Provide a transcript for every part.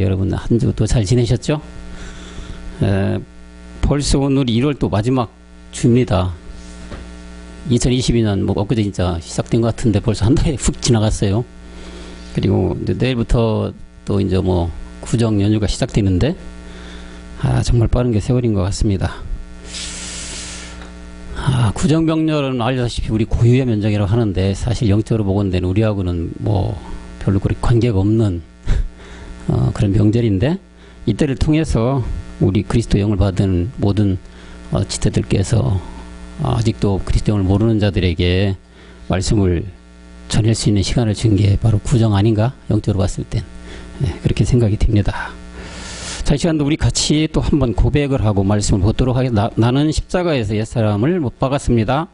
여러분 한 주 또 잘 지내셨죠? 벌써 오늘 1월 또 마지막 주입니다. 2022년 뭐 엊그제 진짜 시작된 것 같은데 벌써 한 달이 훅 지나갔어요. 그리고 이제 내일부터 또 이제 뭐 구정 연휴가 시작되는데 정말 빠른 게 세월인 것 같습니다. 구정명절은 알다시피 우리 고유의 면적이라고 하는데 사실 영적으로 보건대는 우리하고는 뭐 별로 그렇게 관계가 없는 그런 명절인데 이때를 통해서 우리 그리스도 영을 받은 모든 지체들께서 아직도 그리스도 영을 모르는 자들에게 말씀을 전할 수 있는 시간을 준 게 바로 구정 아닌가? 영적으로 봤을 땐 그렇게 생각이 듭니다. 자, 이 시간도 우리 같이 또 한번 고백을 하고 말씀을 보도록 하겠습니다. 나는 십자가에서 옛사람을 못 박았습니다.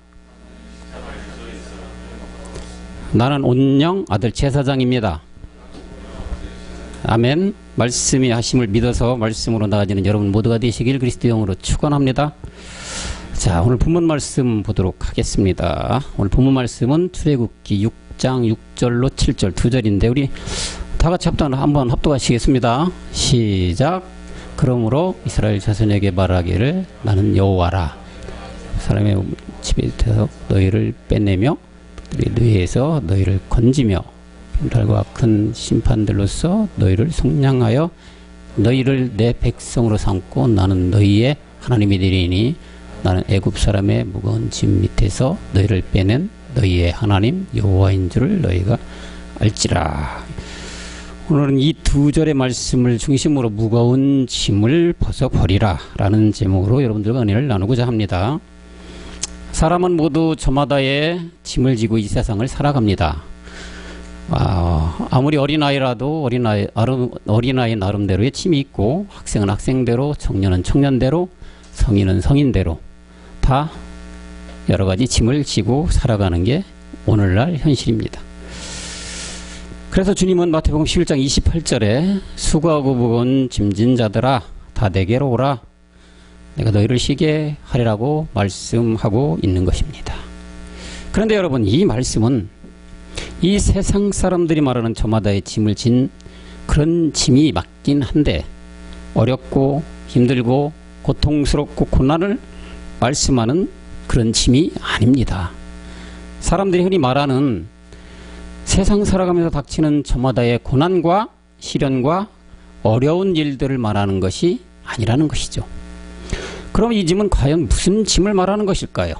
나는 온영 아들 제사장입니다. 아멘. 말씀이 하심을 믿어서 말씀으로 나아지는 여러분 모두가 되시길 그리스도 영으로 축원합니다. 자, 오늘 본문 말씀 보도록 하겠습니다. 오늘 본문 말씀은 출애굽기 6장 6절로 7절 2절인데 우리 다 같이 한번 합독하시겠습니다. 시작. 그러므로 이스라엘 자손에게 말하기를 나는 여호와라. 사람의 집에서 너희를 빼내며 뇌에서 너희를 건지며 달과 큰 심판들로서 너희를 속량하여 너희를 내 백성으로 삼고 나는 너희의 하나님이 되리니 나는 애굽 사람의 무거운 짐 밑에서 너희를 빼낸 너희의 하나님 여호와인 줄을 너희가 알지라. 오늘은 이 두 절의 말씀을 중심으로 무거운 짐을 벗어버리라 라는 제목으로 여러분들과 은혜를 나누고자 합니다. 사람은 모두 저마다의 짐을 지고 이 세상을 살아갑니다. 아무리 어린아이라도 어린아이 나름대로의 짐이 있고 학생은 학생대로, 청년은 청년대로, 성인은 성인대로 다 여러가지 짐을 지고 살아가는 게 오늘날 현실입니다. 그래서 주님은 마태복음 11장 28절에 수고하고 무거운 짐진 자들아 다 내게로 오라 내가 너희를 쉬게 하리라고 말씀하고 있는 것입니다. 그런데 여러분, 이 말씀은 이 세상 사람들이 말하는 저마다의 짐을 진 그런 짐이 맞긴 한데 어렵고 힘들고 고통스럽고 고난을 말씀하는 그런 짐이 아닙니다. 사람들이 흔히 말하는 세상 살아가면서 닥치는 저마다의 고난과 시련과 어려운 일들을 말하는 것이 아니라는 것이죠. 그럼 이 짐은 과연 무슨 짐을 말하는 것일까요?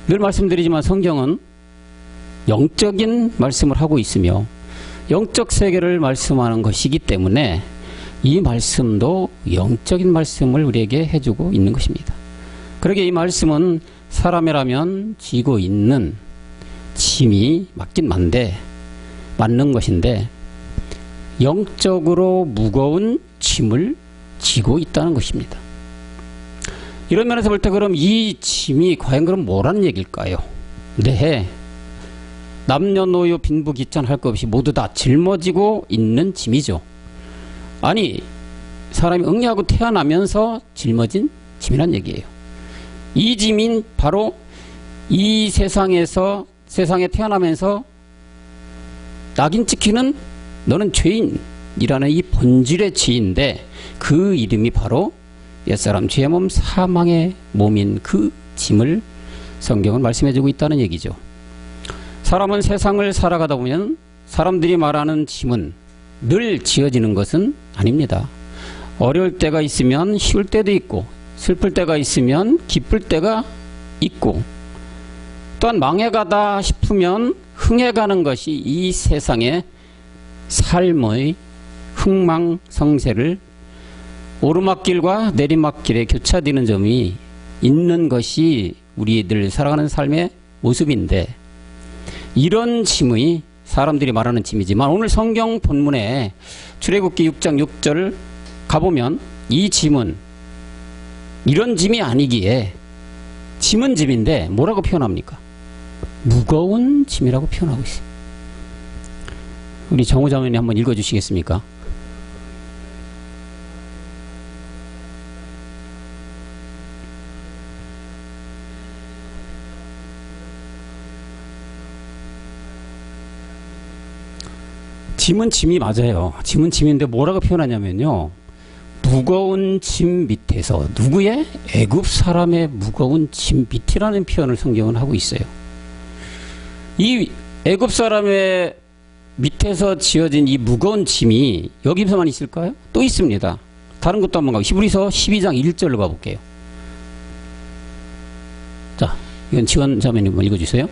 늘 말씀드리지만 성경은 영적인 말씀을 하고 있으며 영적 세계를 말씀하는 것이기 때문에 이 말씀도 영적인 말씀을 우리에게 해주고 있는 것입니다. 그러기에 이 말씀은 사람이라면 지고 있는 짐이 맞긴 맞는 것인데 영적으로 무거운 짐을 지고 있다는 것입니다. 이런 면에서 볼 때 그럼 이 짐이 과연 그럼 뭐라는 얘기일까요? 네, 남녀노소 빈부귀천 것 없이 모두 다 짊어지고 있는 짐이죠. 아니, 사람이 응애하고 태어나면서 짊어진 짐이란 얘기예요. 이 짐인 바로 이 세상에 태어나면서 낙인 찍히는 너는 죄인이라는 이 본질의 죄인데 그 이름이 바로 옛사람 죄의 몸 사망의 몸인 그 짐을 성경은 말씀해주고 있다는 얘기죠. 사람은 세상을 살아가다 보면 사람들이 말하는 짐은 늘 지어지는 것은 아닙니다. 어려울 때가 있으면 쉬울 때도 있고 슬플 때가 있으면 기쁠 때가 있고 또한 망해가다 싶으면 흥해가는 것이 이 세상의 삶의 흥망성쇠를 오르막길과 내리막길에 교차되는 점이 있는 것이 우리들 살아가는 삶의 모습인데 이런 짐이 사람들이 말하는 짐이지만 오늘 성경 본문에 출애굽기 6장 6절 가보면 이 짐은 이런 짐이 아니기에 짐은 짐인데 뭐라고 표현합니까? 무거운 짐이라고 표현하고 있어요. 우리 정우 자매님 한번 읽어주시겠습니까? 짐은 짐이 맞아요. 짐은 짐인데 뭐라고 표현하냐면요. 무거운 짐 밑에서 누구의? 애굽 사람의 무거운 짐 밑이라는 표현을 성경은 하고 있어요. 이 애굽 사람의 밑에서 지어진 이 무거운 짐이 여기서만 있을까요? 또 있습니다. 다른 것도 한번 가고 히브리서 12장 1절로 가볼게요. 자, 이건 지원 자매님 한번 읽어주세요.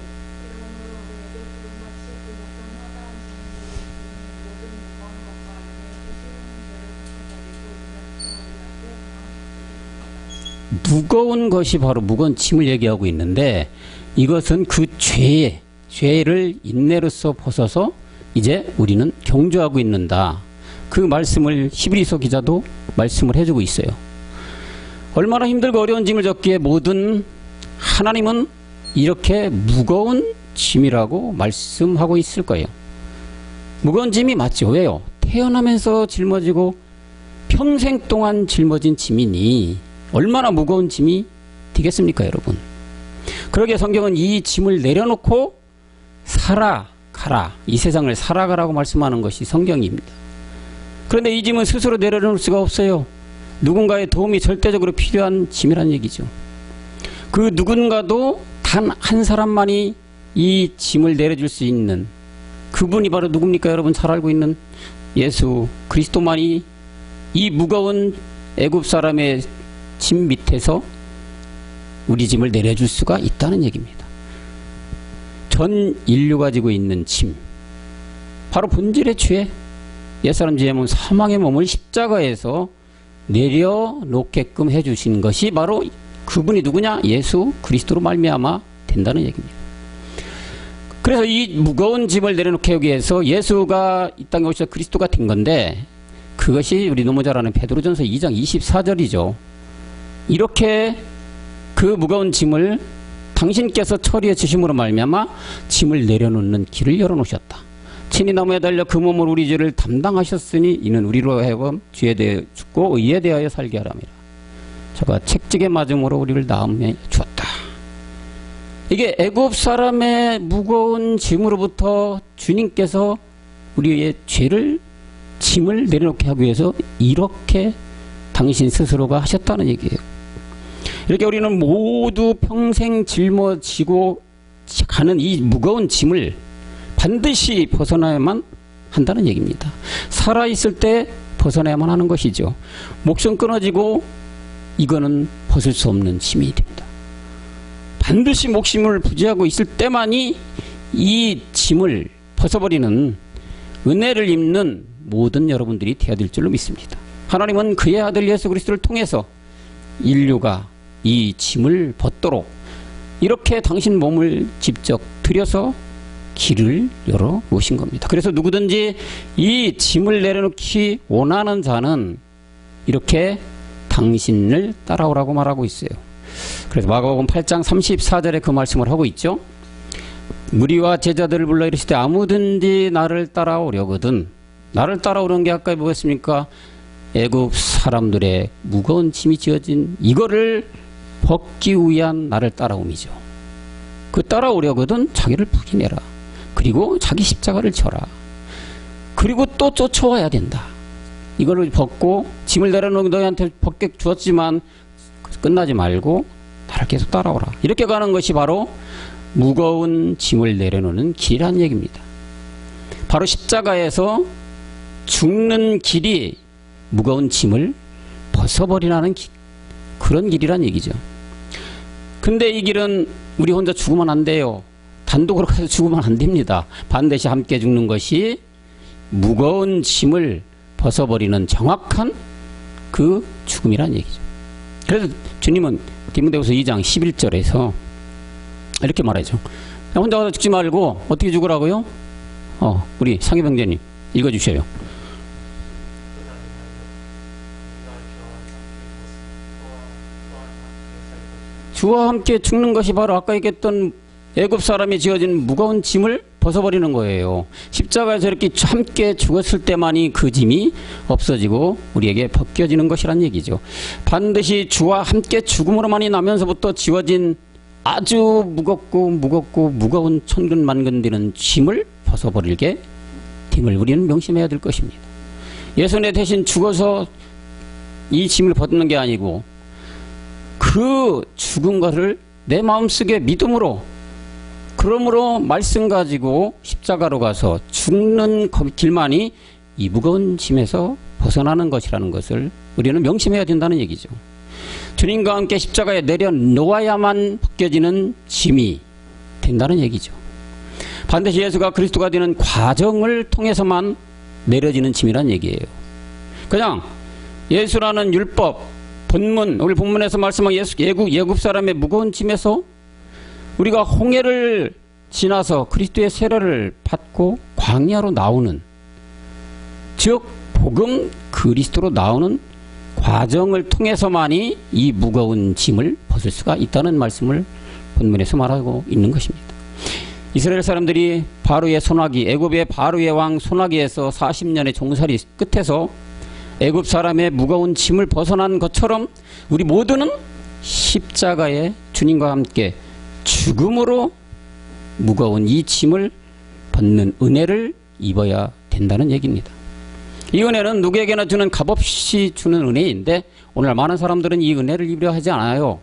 무거운 것이 바로 무거운 짐을 얘기하고 있는데 이것은 그 죄를 인내로서 벗어서 이제 우리는 경주하고 있는다. 그 말씀을 히브리서 기자도 말씀을 해주고 있어요. 얼마나 힘들고 어려운 짐을 졌기에 모든 하나님은 이렇게 무거운 짐이라고 말씀하고 있을 거예요. 무거운 짐이 맞죠. 왜요? 태어나면서 짊어지고 평생 동안 짊어진 짐이니 얼마나 무거운 짐이 되겠습니까, 여러분? 그러기에 성경은 이 짐을 내려놓고 살아가라. 이 세상을 살아가라고 말씀하는 것이 성경입니다. 그런데 이 짐은 스스로 내려놓을 수가 없어요. 누군가의 도움이 절대적으로 필요한 짐이란 얘기죠. 그 누군가도 단 한 사람만이 이 짐을 내려줄 수 있는 그분이 바로 누굽니까? 여러분 잘 알고 있는 예수 그리스도만이 이 무거운 애굽 사람의 짐 밑에서 우리 짐을 내려줄 수가 있다는 얘기입니다. 전 인류가 지고 있는 짐, 바로 본질의 죄, 옛사람 죄의 사망의 몸을 십자가에서 내려놓게끔 해주신 것이 바로 그분이 누구냐? 예수 그리스도로 말미암아 된다는 얘기입니다. 그래서 이 무거운 짐을 내려놓게 하기 위해서 예수가 이 땅에 오셔서 그리스도가 된 건데 그것이 우리 너무 잘 아는 베드로전서 2장 24절이죠. 이렇게 그 무거운 짐을 당신께서 처리해 주심으로 말미암아 짐을 내려놓는 길을 열어놓으셨다. 친히 나무에 달려 그 몸을 우리 죄를 담당하셨으니 이는 우리로 하여금 죄에 대해 죽고 의에 대하여 살게 하람이라. 저가 책찍에 맞음으로 우리를 나음해 주었다. 이게 애굽 사람의 무거운 짐으로부터 주님께서 우리의 죄를 짐을 내려놓게 하기 위해서 이렇게 당신 스스로가 하셨다는 얘기예요. 이렇게 우리는 모두 평생 짊어지고 가는 이 무거운 짐을 반드시 벗어나야만 한다는 얘기입니다. 살아있을 때 벗어나야만 하는 것이죠. 목숨 끊어지고 이거는 벗을 수 없는 짐이 됩니다. 반드시 목숨을 부지하고 있을 때만이 이 짐을 벗어버리는 은혜를 입는 모든 여러분들이 되어야 될 줄로 믿습니다. 하나님은 그의 아들 예수 그리스도를 통해서 인류가 이 짐을 벗도록 이렇게 당신 몸을 직접 들여서 길을 열어 놓으신 겁니다. 그래서 누구든지 이 짐을 내려놓기 원하는 자는 이렇게 당신을 따라오라고 말하고 있어요. 그래서 마가복음 8장 34절에 그 말씀을 하고 있죠. 무리와 제자들을 불러 이르시되 아무든지 나를 따라오려거든. 나를 따라오는 게 아까 뭐였습니까? 애굽 사람들의 무거운 짐이 지어진 이거를 벗기 위한 나를 따라옴이죠. 그 따라오려거든 자기를 부인해라. 그리고 자기 십자가를 져라. 그리고 또 쫓아와야 된다. 이거를 벗고 짐을 내려놓은 너희한테 벗게 주었지만 끝나지 말고 나를 계속 따라오라. 이렇게 가는 것이 바로 무거운 짐을 내려놓는 길이란 얘기입니다. 바로 십자가에서 죽는 길이 무거운 짐을 벗어버리라는 길, 그런 길이란 얘기죠. 근데 이 길은 우리 혼자 죽으면 안 돼요. 단독으로 가서 죽으면 안 됩니다. 반드시 함께 죽는 것이 무거운 짐을 벗어버리는 정확한 그 죽음이란 얘기죠. 그래서 주님은 디모데후서 2장 11절에서 이렇게 말하죠. 혼자 가서 죽지 말고 어떻게 죽으라고요? 우리 상해병제님 읽어주셔요. 주와 함께 죽는 것이 바로 아까 얘기했던 애굽 사람이 지어진 무거운 짐을 벗어버리는 거예요. 십자가에서 이렇게 함께 죽었을 때만이 그 짐이 없어지고 우리에게 벗겨지는 것이란 얘기죠. 반드시 주와 함께 죽음으로만이 나면서부터 지워진 아주 무겁고 무거운 천근만근 되는 짐을 벗어버리게 됨을 우리는 명심해야 될 것입니다. 예수 내 대신 죽어서 이 짐을 벗는 게 아니고 그 죽은 것을 내 마음속에 믿음으로, 그러므로 말씀 가지고 십자가로 가서 죽는 길만이 이 무거운 짐에서 벗어나는 것이라는 것을 우리는 명심해야 된다는 얘기죠. 주님과 함께 십자가에 내려놓아야만 벗겨지는 짐이 된다는 얘기죠. 반드시 예수가 그리스도가 되는 과정을 통해서만 내려지는 짐이란 얘기예요. 그냥 예수라는 율법, 본문, 우리 본문에서 말씀한 예굽 사람의 무거운 짐에서 우리가 홍해를 지나서 그리스도의 세례를 받고 광야로 나오는, 즉 복음 그리스도로 나오는 과정을 통해서만이 이 무거운 짐을 벗을 수가 있다는 말씀을 본문에서 말하고 있는 것입니다. 이스라엘 사람들이 바로의 소나기, 애굽의 바로의 왕 소나기에서 40년의 종살이 끝에서 애굽 사람의 무거운 짐을 벗어난 것처럼 우리 모두는 십자가에 주님과 함께 죽음으로 무거운 이 짐을 벗는 은혜를 입어야 된다는 얘기입니다. 이 은혜는 누구에게나 주는 값없이 주는 은혜인데 오늘 많은 사람들은 이 은혜를 입으려 하지 않아요.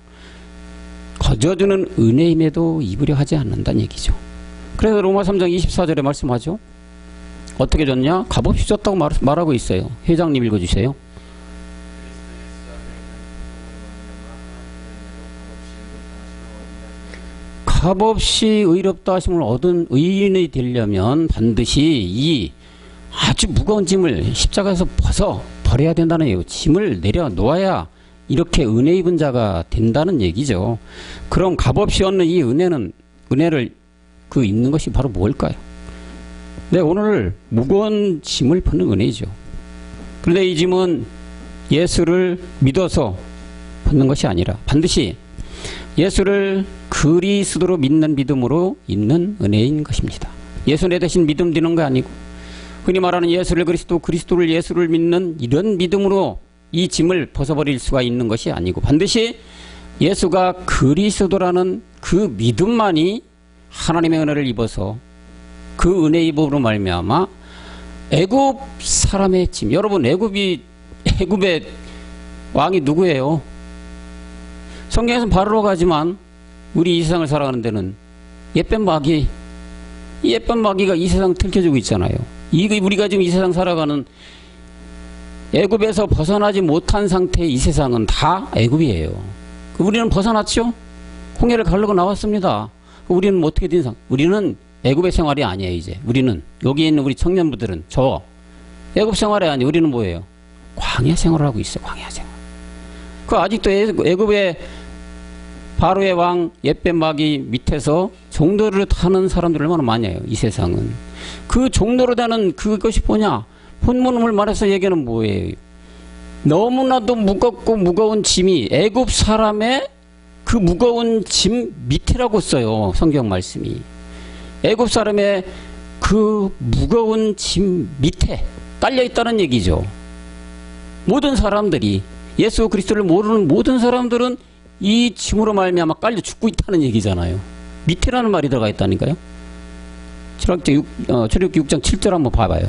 거저주는 은혜임에도 입으려 하지 않는다는 얘기죠. 그래서 로마 3장 24절에 말씀하죠. 어떻게 줬냐? 값없이 줬다고 말하고 있어요. 회장님 읽어주세요. 값없이 의롭다 하심을 얻은 의인이 되려면 반드시 이 아주 무거운 짐을 십자가에서 버려야 된다는 얘기예요. 짐을 내려놓아야 이렇게 은혜 입은 자가 된다는 얘기죠. 그럼 값없이 얻는 이 은혜를 입는 것이 바로 뭘까요? 네, 오늘 무거운 짐을 벗는 은혜죠. 그런데 이 짐은 예수를 믿어서 벗는 것이 아니라 반드시 예수를 그리스도로 믿는 믿음으로 있는 은혜인 것입니다. 예수 내 대신 믿음 드는 거 아니고 흔히 말하는 예수를 그리스도를 예수를 믿는 이런 믿음으로 이 짐을 벗어버릴 수가 있는 것이 아니고 반드시 예수가 그리스도라는 그 믿음만이 하나님의 은혜를 입어서 그 은혜 입음으로 말미암아 애굽 사람의 짐, 여러분 애굽의 왕이 누구예요? 성경에서는 바로로 가지만 우리 이 세상을 살아가는 데는 옛뱀 마귀, 이 옛뱀 마귀가 이 세상을 들켜주고 있잖아요. 우리가 지금 이 세상 살아가는 애굽에서 벗어나지 못한 상태의 이 세상은 다 애굽이에요. 우리는 벗어났죠? 홍해를 가르고 나왔습니다. 우리는 뭐 어떻게 된 우리는 애굽의 생활이 아니에요. 이제 우리는 여기 있는 우리 청년부들은 애굽 생활이 아니에요. 우리는 뭐예요? 광야 생활을 하고 있어요. 광야 생활. 아직도 애굽의 바로의 왕 옛뱀 마귀 밑에서 종노릇 하는 사람들 얼마나 많아요. 이 세상은. 그 종노릇 하는 그것이 뭐냐? 본문을 말해서 얘기하는 뭐예요? 너무나도 무겁고 무거운 짐이 애굽 사람의 그 무거운 짐 밑이라고 써요. 성경 말씀이. 애굽 사람의 그 무거운 짐 밑에 깔려 있다는 얘기죠. 모든 사람들이, 예수 그리스도를 모르는 모든 사람들은 이 짐으로 말미암아 깔려 죽고 있다는 얘기잖아요. 밑에라는 말이 들어가 있다니까요. 출애굽기 6장 7절 한번 봐봐요.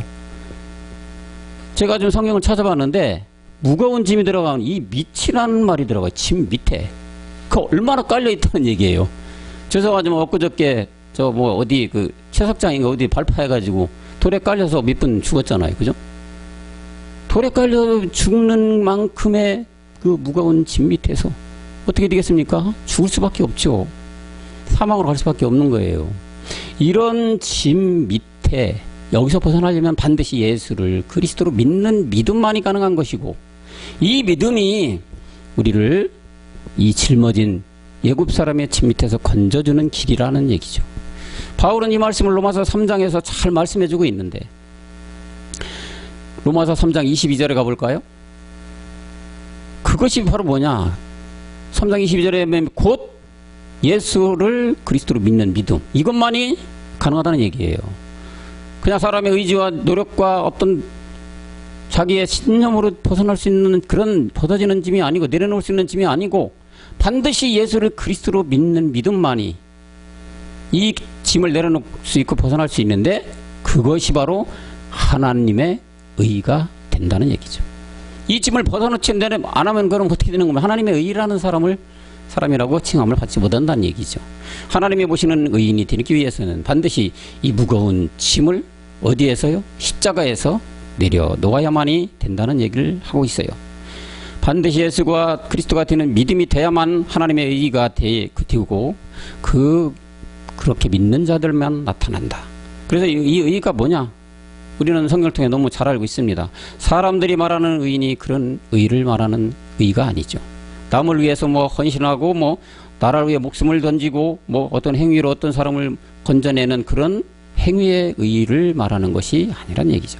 제가 좀 성경을 찾아봤는데 무거운 짐이 들어가면 이 밑이라는 말이 들어가요. 짐 밑에. 그 얼마나 깔려 있다는 얘기예요. 죄송하지만 엊그저께 어디 채석장인가 어디 발파해가지고 돌에 깔려서 몇 분 죽었잖아요. 그죠? 돌에 깔려 죽는 만큼의 그 무거운 짐 밑에서 어떻게 되겠습니까? 죽을 수밖에 없죠. 사망으로 갈 수밖에 없는 거예요. 이런 짐 밑에 여기서 벗어나려면 반드시 예수를 그리스도로 믿는 믿음만이 가능한 것이고, 이 믿음이 우리를 이 짊어진 애굽 사람의 짐 밑에서 건져주는 길이라는 얘기죠. 바울은 이 말씀을 로마서 3장에서 잘 말씀해주고 있는데, 로마서 3장 22절에 가볼까요? 그것이 바로 뭐냐? 3장 22절에 곧 예수를 그리스도로 믿는 믿음, 이것만이 가능하다는 얘기예요. 그냥 사람의 의지와 노력과 어떤 자기의 신념으로 벗어날 수 있는 그런 벗어지는 짐이 아니고, 내려놓을 수 있는 짐이 아니고, 반드시 예수를 그리스도로 믿는 믿음만이 이 짐을 내려놓을 수 있고 벗어날 수 있는데, 그것이 바로 하나님의 의가 된다는 얘기죠. 이 짐을 벗어놓지 안 하면 그럼 어떻게 되는 겁니까? 하나님의 의라는 사람이라고 칭함을 받지 못한다는 얘기죠. 하나님이 보시는 의인이 되기 위해서는 반드시 이 무거운 짐을 어디에서요? 십자가에서 내려놓아야만이 된다는 얘기를 하고 있어요. 반드시 예수가 그리스도가 되는 믿음이 돼야만 하나님의 의가 되고 그렇게 믿는 자들만 나타난다. 그래서 이 의가 뭐냐? 우리는 성경을 통해 너무 잘 알고 있습니다. 사람들이 말하는 의인이 그런 의를 말하는 의가 아니죠. 남을 위해서 헌신하고 나라를 위해 목숨을 던지고 어떤 행위로 어떤 사람을 건져내는 그런 행위의 의를 말하는 것이 아니란 얘기죠.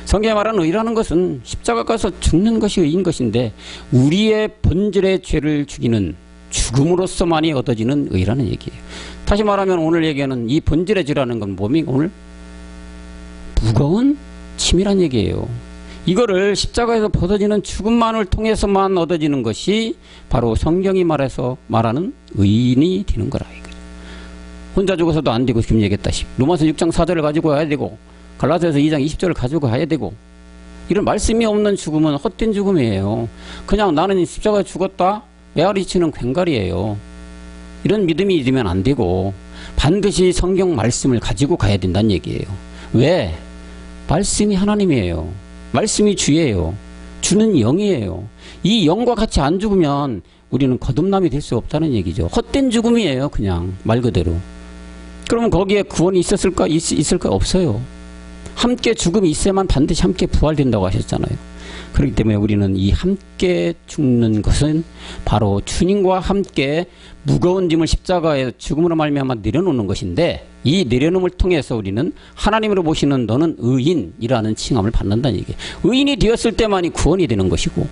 성경에 말하는 의라는 것은 십자가 가서 죽는 것이 의인 것인데 우리의 본질의 죄를 죽이는 죽음으로서만이 얻어지는 의라는 얘기예요. 다시 말하면 오늘 얘기하는 이 본질의 죄라는 건 뭡니까? 오늘 무거운 짐이란 얘기예요. 이거를 십자가에서 벗어지는 죽음만을 통해서만 얻어지는 것이 바로 성경이 말하는 의인이 되는 거라 이거죠. 혼자 죽어서도 안 되고 지금 얘기했다시피 로마서 6장 4절을 가지고 와야 되고 갈라디아서 2장 20절을 가지고 가야 되고 이런 말씀이 없는 죽음은 헛된 죽음이에요. 그냥 나는 십자가에 죽었다 메아리치는 괭갈이에요. 이런 믿음이 되면 안 되고 반드시 성경 말씀을 가지고 가야 된다는 얘기예요. 왜? 말씀이 하나님이에요. 말씀이 주예요. 주는 영이에요. 이 영과 같이 안 죽으면 우리는 거듭남이 될 수 없다는 얘기죠. 헛된 죽음이에요. 그냥 말 그대로. 그러면 거기에 구원이 있을까? 없어요. 함께 죽음이 있어야만 반드시 함께 부활된다고 하셨잖아요. 그렇기 때문에 우리는 이 함께 죽는 것은 바로 주님과 함께 무거운 짐을 십자가에 죽음으로 말미암아 내려놓는 것인데 이 내려놓음을 통해서 우리는 하나님으로 보시는 너는 의인이라는 칭함을 받는다는 얘기예요. 의인이 되었을 때만이 구원이 되는 것이고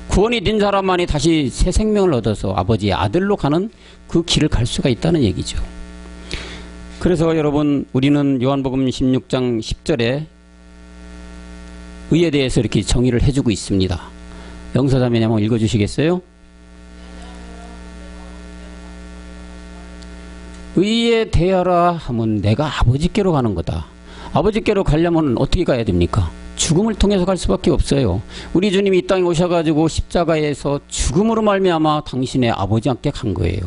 구원이 된 사람만이 다시 새 생명을 얻어서 아버지의 아들로 가는 그 길을 갈 수가 있다는 얘기죠. 그래서 여러분 우리는 요한복음 16장 10절에 의에 대해서 이렇게 정의를 해주고 있습니다. 영서자매님 한번 읽어주시겠어요? 의에 대하라 하면 내가 아버지께로 가는 거다. 아버지께로 가려면 어떻게 가야 됩니까? 죽음을 통해서 갈 수밖에 없어요. 우리 주님이 이 땅에 오셔가지고 십자가에서 죽음으로 말미암아 당신의 아버지께 간 거예요.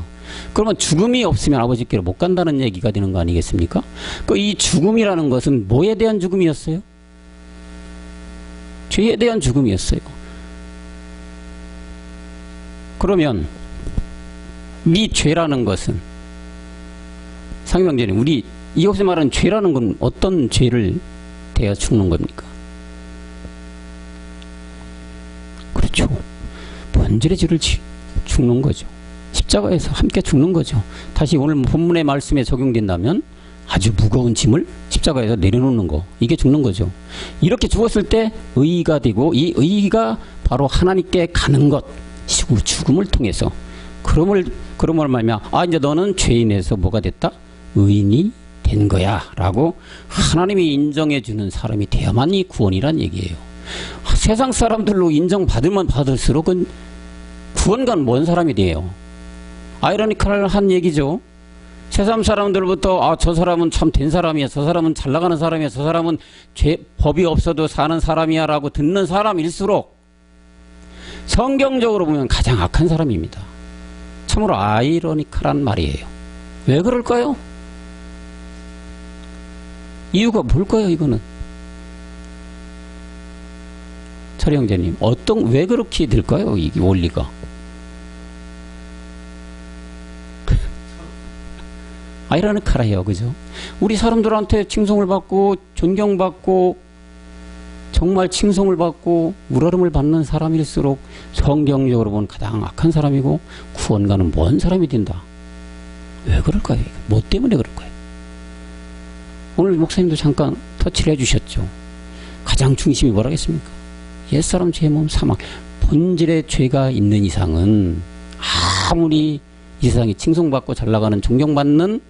그러면 죽음이 없으면 아버지께로 못 간다는 얘기가 되는 거 아니겠습니까? 이 죽음이라는 것은 뭐에 대한 죽음이었어요? 죄에 대한 죽음이었어요. 그러면 이 죄라는 것은 상명제님 우리 이것에 말하는 죄라는 건 어떤 죄를 대하 죽는 겁니까? 그렇죠. 본질의 죄를 죽는 거죠. 십자가에서 함께 죽는 거죠. 다시 오늘 본문의 말씀에 적용된다면 아주 무거운 짐을 십자가에서 내려놓는 거 이게 죽는 거죠. 이렇게 죽었을 때 의가 되고 이 의가 바로 하나님께 가는 것 죽음을 통해서 그러므로 말미암아 이제 너는 죄인에서 뭐가 됐다? 의인이 된 거야 라고 하나님이 인정해 주는 사람이 되어야만이 구원이란 얘기예요. 세상 사람들로 인정받으면 받을수록은 구원과는 먼 사람이 돼요. 아이러니컬한 얘기죠. 세상 사람들부터 저 사람은 참 된 사람이야, 저 사람은 잘 나가는 사람이야, 저 사람은 법이 없어도 사는 사람이야 라고 듣는 사람일수록 성경적으로 보면 가장 악한 사람입니다. 참으로 아이러니컬한 말이에요. 왜 그럴까요? 이유가 뭘까요? 이거는 철이 형제님 왜 그렇게 될까요? 이 원리가 아이러니컬해요. 그죠? 우리 사람들한테 칭송을 받고 존경받고 정말 칭송을 받고 물어름을 받는 사람일수록 성경적으로 보면 가장 악한 사람이고 구원과는 먼 사람이 된다. 왜 그럴까요? 뭐 때문에 그럴까요? 오늘 목사님도 잠깐 터치를 해주셨죠. 가장 중심이 뭐라겠습니까? 옛사람 죄 몸 사망. 본질의 죄가 있는 이상은 아무리 이 세상에 칭송받고 잘나가는 존경받는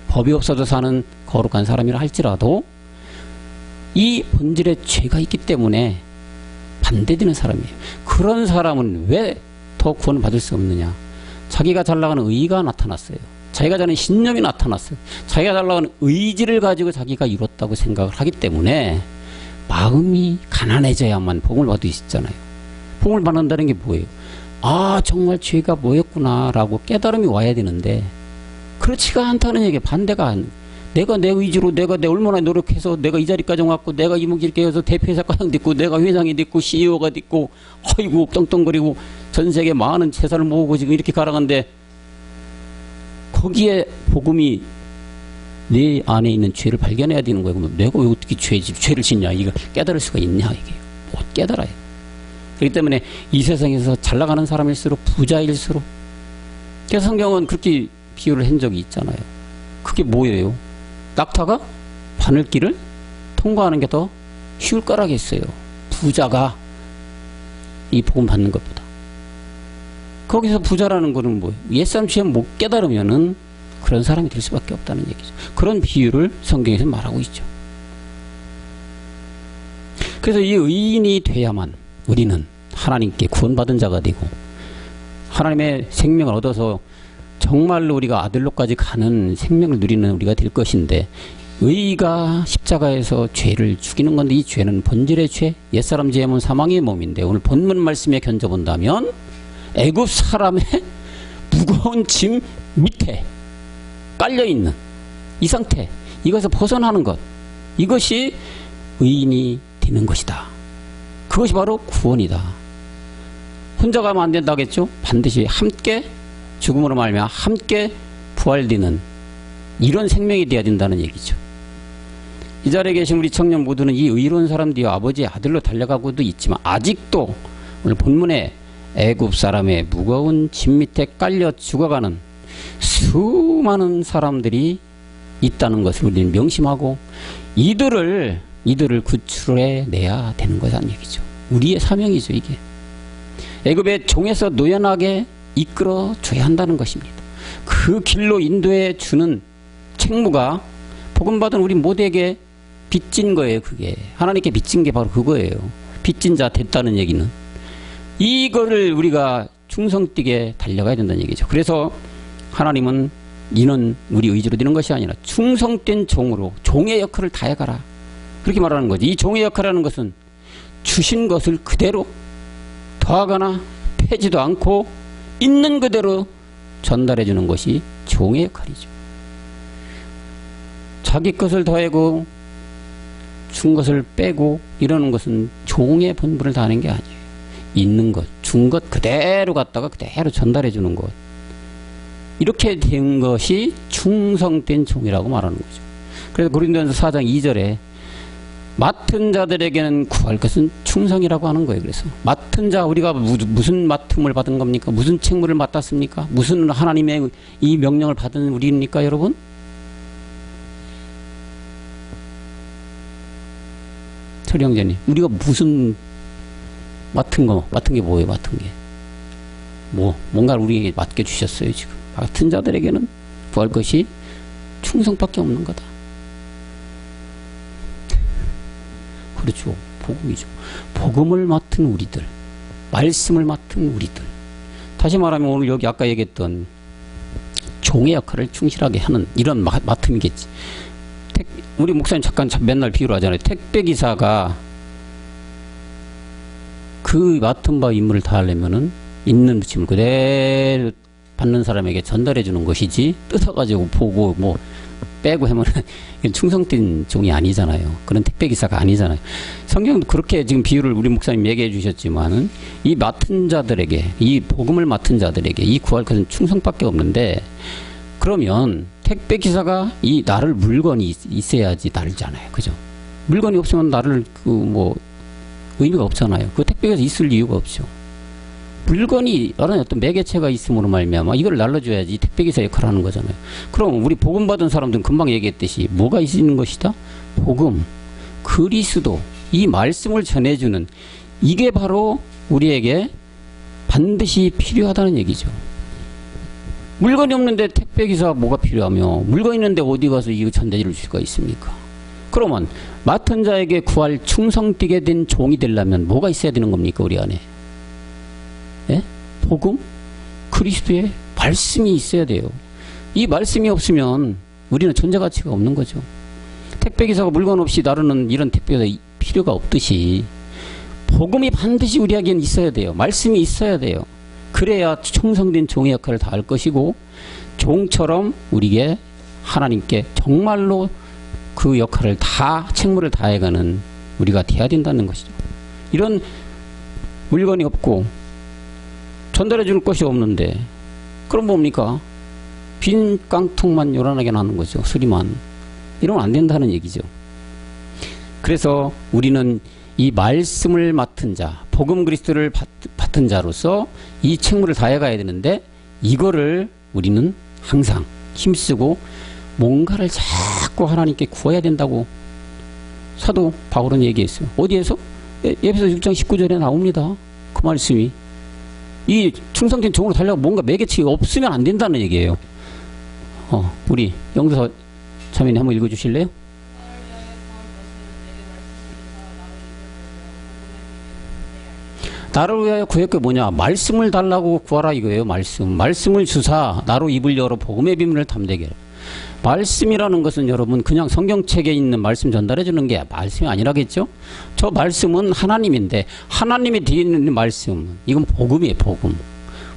법이 없어도 사는 거룩한 사람이라 할지라도 이 본질의 죄가 있기 때문에 반대되는 사람이에요. 그런 사람은 왜 더 구원을 받을 수 없느냐? 자기가 잘나가는 의의가 나타났어요. 자기가 자는 신념이 나타났어요. 자기가 잘나가는 의지를 가지고 자기가 이뤘다고 생각을 하기 때문에 마음이 가난해져야만 복음을 받을 수 있잖아요. 복음을 받는다는 게 뭐예요? 아, 정말 죄가 뭐였구나 라고 깨달음이 와야 되는데 그렇지가 않다는 얘기예요. 반대가 내가 내 의지로 내가 얼마나 노력해서 내가 이 자리까지 왔고 내가 이렇게 해서 대표이사 과장 됐고 내가 회장이 됐고 CEO가 됐고 아이고 떵떵거리고 전 세계 많은 재산을 모으고 지금 이렇게 가라간데 거기에 복음이 내 안에 있는 죄를 발견해야 되는 거예요. 그러면 내가 왜 어떻게 죄를 짓냐? 이거 깨달을 수가 있냐? 이게 못 깨달아요. 그렇기 때문에 이 세상에서 잘 나가는 사람일수록 부자일수록 그래서 성경은 그렇게 비유를 한 적이 있잖아요. 그게 뭐예요? 낙타가 바늘길을 통과하는 게 더 쉬울 거라겠어요. 부자가 이 복음 받는 것보다. 거기서 부자라는 거는 뭐예요? 옛사람 죄 못 깨달으면은 그런 사람이 될 수밖에 없다는 얘기죠. 그런 비유를 성경에서 말하고 있죠. 그래서 이 의인이 돼야만 우리는 하나님께 구원받은 자가 되고 하나님의 생명을 얻어서 정말로 우리가 아들로까지 가는 생명을 누리는 우리가 될 것인데 의가 십자가에서 죄를 죽이는 건데 이 죄는 본질의 죄, 옛사람 죄면 사망의 몸인데 오늘 본문 말씀에 견져본다면 애굽 사람의 무거운 짐 밑에 깔려있는 이 상태, 이것에서 벗어나는 것, 이것이 의인이 되는 것이다. 그것이 바로 구원이다. 혼자 가면 안 된다겠죠? 반드시 함께 죽음으로 말미암아 함께 부활되는 이런 생명이 되어야 된다는 얘기죠. 이 자리에 계신 우리 청년 모두는 이 의로운 사람들이 아버지의 아들로 달려가고도 있지만 아직도 오늘 본문에 애굽 사람의 무거운 짐 밑에 깔려 죽어가는 수많은 사람들이 있다는 것을 우리는 명심하고 이들을 구출해 내야 되는 거라는 얘기죠. 우리의 사명이죠, 이게. 애굽의 종에서 노연하게 이끌어 줘야 한다는 것입니다. 그 길로 인도해 주는 책무가 복음 받은 우리 모두에게 빚진 거예요. 그게 하나님께 빚진 게 바로 그거예요. 빚진 자 됐다는 얘기는 이거를 우리가 충성되게 달려가야 된다는 얘기죠. 그래서 하나님은 이는 우리 의지로 되는 것이 아니라 충성된 종으로 종의 역할을 다해가라 그렇게 말하는 거지. 이 종의 역할이라는 것은 주신 것을 그대로 더하거나 패지도 않고 있는 그대로 전달해 주는 것이 종의 역할이죠. 자기 것을 더하고 준 것을 빼고 이러는 것은 종의 본분을 다하는 게 아니에요. 있는 것, 준 것 그대로 갖다가 그대로 전달해 주는 것. 이렇게 된 것이 충성된 종이라고 말하는 거죠. 그래서 고린도전서 4장 2절에 맡은 자들에게는 구할 것은 충성이라고 하는 거예요. 그래서 맡은 자, 우리가 무슨 맡음을 받은 겁니까? 무슨 책무를 맡았습니까? 무슨 하나님의 이 명령을 받은 우리입니까, 여러분? 철이 형제님, 우리가 무슨 맡은 게 뭐예요? 맡은 게 뭔가를 우리에게 맡겨 주셨어요. 지금 맡은 자들에게는 구할 것이 충성밖에 없는 거다. 그렇죠. 복음이죠. 복음을 맡은 우리들, 말씀을 맡은 우리들. 다시 말하면 오늘 여기 아까 얘기했던 종의 역할을 충실하게 하는 이런 맡음이겠지. 우리 목사님 잠깐 맨날 비유를 하잖아요. 택배기사가 그 맡은 바 임무를 다하려면은 있는 짐을 그대로 받는 사람에게 전달해 주는 것이지 뜯어가지고 보고 뭐 빼고 하면 충성된 종이 아니잖아요. 그런 택배기사가 아니잖아요. 성경도 그렇게 지금 비유를 우리 목사님 얘기해 주셨지만은 이 맡은 자들에게, 이 복음을 맡은 자들에게 이 구할 것은 충성밖에 없는데 그러면 택배기사가 이 나를 물건이 있어야지 나르잖아요. 그죠? 물건이 없으면 나를 의미가 없잖아요. 그 택배기사 있을 이유가 없죠. 물건이 다른 어떤 매개체가 있음으로 말미암아 이걸 날라줘야지 택배기사 역할을 하는 거잖아요. 그럼 우리 복음 받은 사람들은 금방 얘기했듯이 뭐가 있는 것이다? 복음, 그리스도, 이 말씀을 전해주는 이게 바로 우리에게 반드시 필요하다는 얘기죠. 물건이 없는데 택배기사가 뭐가 필요하며 물건 있는데 어디 가서 이거 전달해 줄 수가 있습니까? 그러면 맡은 자에게 구할 충성되게 된 종이 되려면 뭐가 있어야 되는 겁니까? 우리 안에 예? 복음, 그리스도의 말씀이 있어야 돼요. 이 말씀이 없으면 우리는 존재 가치가 없는 거죠. 택배기사가 물건 없이 나르는 이런 택배기사 필요가 없듯이 복음이 반드시 우리에게는 있어야 돼요. 말씀이 있어야 돼요. 그래야 충성된 종의 역할을 다할 것이고 종처럼 우리에게 하나님께 정말로 그 역할을 다 책무를 다해가는 우리가 돼야 된다는 것이죠. 이런 물건이 없고 전달해 줄 것이 없는데 그럼 뭡니까? 빈 깡통만 요란하게 나는 거죠. 수리만. 이러면 안 된다는 얘기죠. 그래서 우리는 이 말씀을 맡은 자, 복음 그리스도를 맡은 자로서 이 책무를 다해가야 되는데 이거를 우리는 항상 힘쓰고 뭔가를 자꾸 하나님께 구해야 된다고 사도 바울은 얘기했어요. 어디에서? 에베소 6장 19절에 나옵니다. 그 말씀이. 이 충성된 종으로 달려고 뭔가 매개치가 없으면 안 된다는 얘기예요. 우리 영도서 자매님 한번 읽어주실래요? 나를 위하여 구했게 뭐냐? 말씀을 달라고 구하라 이거예요. 말씀을 주사 나로 입을 열어 복음의 비밀을 탐되게 하라. 말씀이라는 것은 여러분 그냥 성경책에 있는 말씀 전달해 주는 게 말씀이 아니라겠죠? 저 말씀은 하나님인데 하나님이 뒤에 있는 말씀 이건 복음이에요.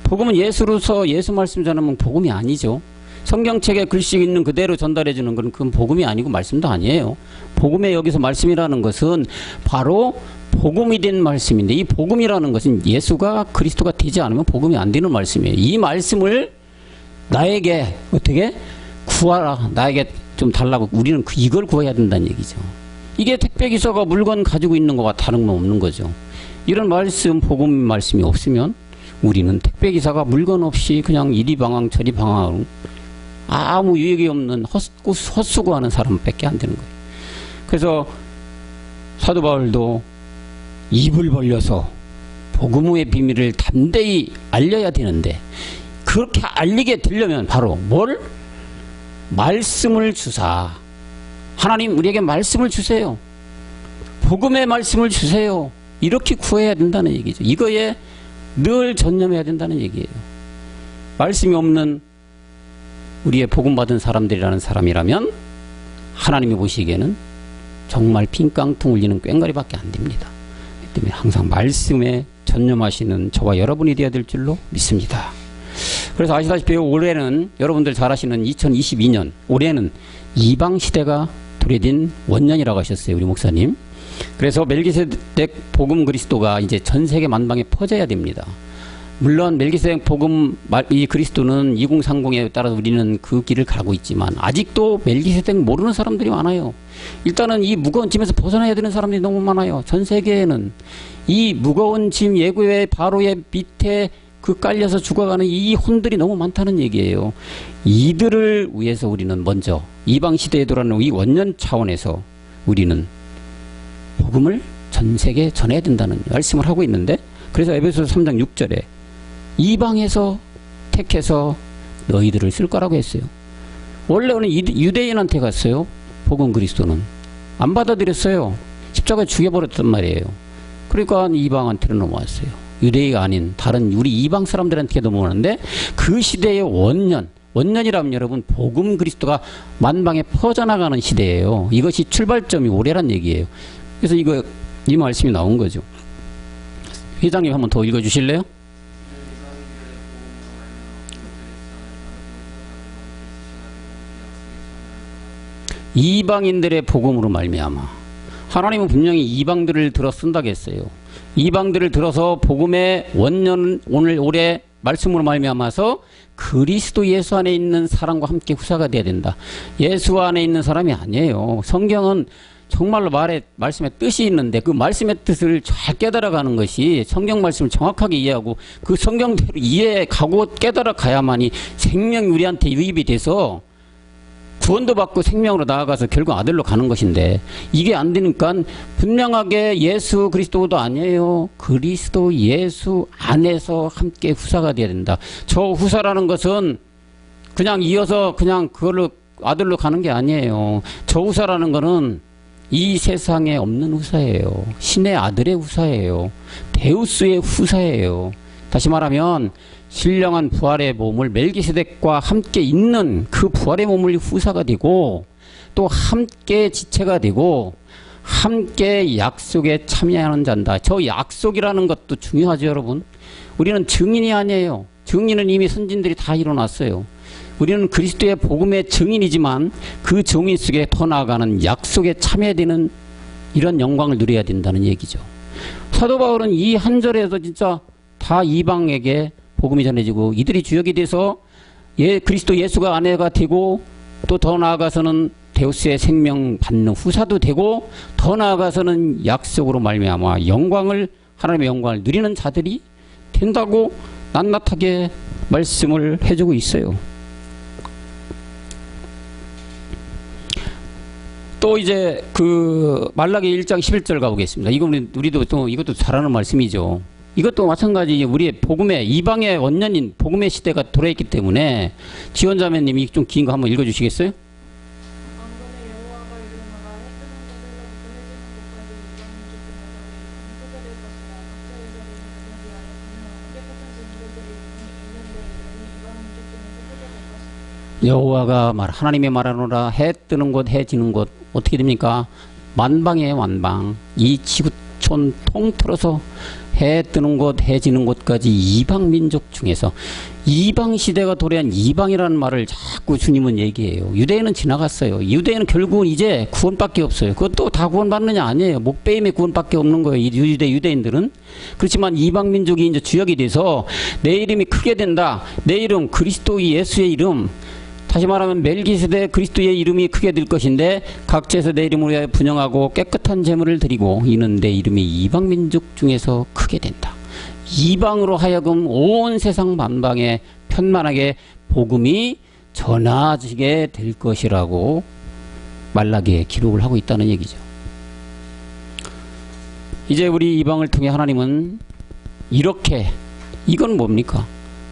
복음은 예수로서 예수 말씀 전하면 복음이 아니죠. 성경책에 글씨 있는 그대로 전달해 주는 건 그건 복음이 아니고 말씀도 아니에요. 복음의 여기서 말씀이라는 것은 바로 복음이 된 말씀인데 이 복음이라는 것은 예수가 그리스도가 되지 않으면 복음이 안 되는 말씀이에요. 이 말씀을 나에게 어떻게 구하라. 나에게 좀 달라고. 우리는 이걸 구해야 된다는 얘기죠. 이게 택배기사가 물건 가지고 있는 것과 다른 건 없는 거죠. 이런 말씀, 복음 말씀이 없으면 우리는 택배기사가 물건 없이 그냥 이리 방황 저리 방황 아무 유익이 없는 헛수고하는 사람밖에 안 되는 거예요. 그래서 사도 바울도 입을 벌려서 복음의 비밀을 담대히 알려야 되는데 그렇게 알리게 되려면 바로 뭘? 말씀을 주사. 하나님 우리에게 말씀을 주세요. 복음의 말씀을 주세요. 이렇게 구해야 된다는 얘기죠. 이거에 늘 전념해야 된다는 얘기예요. 말씀이 없는 우리의 복음받은 사람들이라는 사람이라면 하나님이 보시기에는 정말 빈깡통 울리는 꽹과리밖에 안 됩니다. 그렇기 때문에 항상 말씀에 전념하시는 저와 여러분이 되어야 될 줄로 믿습니다. 그래서 아시다시피 올해는 여러분들 잘 아시는 2022년 올해는 이방시대가 도래된 원년이라고 하셨어요. 우리 목사님. 그래서 멜기세덱 복음 그리스도가 이제 전 세계 만방에 퍼져야 됩니다. 물론 멜기세덱 복음 이 그리스도는 2030에 따라 우리는 그 길을 가고 있지만 아직도 멜기세덱 모르는 사람들이 많아요. 일단은 이 무거운 짐에서 벗어나야 되는 사람들이 너무 많아요. 전 세계에는 이 무거운 짐 예구의 바로의 밑에 그 깔려서 죽어가는 이 혼들이 너무 많다는 얘기예요. 이들을 위해서 우리는 먼저 이방시대에 돌아오는 이 원년 차원에서 우리는 복음을 전 세계에 전해야 된다는 말씀을 하고 있는데 그래서 에베소서 3장 6절에 이방에서 택해서 너희들을 쓸 거라고 했어요. 원래는 유대인한테 갔어요. 복음 그리스도는. 안 받아들였어요. 십자가에 죽여버렸단 말이에요. 그러니까 이방한테로 넘어왔어요. 유대인이 아닌 다른 우리 이방 사람들한테 넘어오는데 그 시대의 원년이라면 여러분 복음 그리스도가 만방에 퍼져나가는 시대예요. 이것이 출발점이 올해란 얘기예요. 그래서 이 말씀이 나온 거죠. 회장님 한번 더 읽어주실래요? 이방인들의 복음으로 말미암아. 하나님은 분명히 이방들을 들어 쓴다고 했어요. 이방들을 들어서 복음의 원년 올해 말씀으로 말미암아서 그리스도 예수 안에 있는 사람과 함께 후사가 돼야 된다. 예수 안에 있는 사람이 아니에요. 성경은 정말로 말씀의 뜻이 있는데 그 말씀의 뜻을 잘 깨달아가는 것이 성경 말씀을 정확하게 이해하고 그 성경대로 이해하고 깨달아가야만이 생명이 우리한테 유입이 돼서 구원도 받고 생명으로 나아가서 결국 아들로 가는 것인데 이게 안 되니까 분명하게 예수 그리스도도 아니에요. 그리스도 예수 안에서 함께 후사가 돼야 된다. 저 후사라는 것은 그냥 이어서 그냥 그걸로 아들로 가는 게 아니에요. 저 후사라는 거는 이 세상에 없는 후사예요. 신의 아들의 후사예요. 데우스의 후사예요. 다시 말하면 신령한 부활의 몸을 멜기세덱과 함께 있는 그 부활의 몸을 후사가 되고 또 함께 지체가 되고 함께 약속에 참여하는 자다. 저 약속이라는 것도 중요하죠, 여러분. 우리는 증인이 아니에요. 증인은 이미 선진들이 다 일어났어요. 우리는 그리스도의 복음의 증인이지만 그 증인 속에 더 나아가는 약속에 참여되는 이런 영광을 누려야 된다는 얘기죠. 사도 바울은 이 한 절에서 진짜 다 이방에게 복음이 전해지고 이들이 주역이 돼서 그리스도 예수가 아내가 되고 또 더 나아가서는 데우스의 생명 받는 후사도 되고 더 나아가서는 약속으로 말미암아 하나님의 영광을 누리는 자들이 된다고 낱낱하게 말씀을 해주고 있어요. 또 이제 그 말라기 1장 11절 가보겠습니다. 이거는 우리도 또 이것도 잘 아는 말씀이죠. 이것도 마찬가지 우리의 복음의 이방의 원년인 복음의 시대가 돌아있기 때문에 지원자매님이 좀 긴 거 한번 읽어주시겠어요? 여호와가 하나님의 말하노라 해 뜨는 곳 해 지는 곳 어떻게 됩니까? 만방이에요. 만방. 이 지구촌 통틀어서 해 뜨는 곳 해 지는 곳까지 이방 민족 중에서 이방 시대가 도래한 이방이라는 말을 자꾸 주님은 얘기해요. 유대인은 지나갔어요. 유대인은 결국은 이제 구원밖에 없어요. 그것도 다 구원받느냐 아니에요. 목배임의 구원밖에 없는 거예요. 유대인들은. 그렇지만 이방 민족이 이제 주역이 돼서 내 이름이 크게 된다. 내 이름 그리스도 예수의 이름 다시 말하면 멜기세덱 그리스도의 이름이 크게 될 것인데 각지에서 내 이름을 위하여 분영하고 깨끗한 제물을 드리고 이는 내 이름이 이방 민족 중에서 크게 된다. 이방으로 하여금 온 세상 만방에 편만하게 복음이 전하지게 될 것이라고 말라기에 기록을 하고 있다는 얘기죠. 이제 우리 이방을 통해 하나님은 이렇게 이건 뭡니까?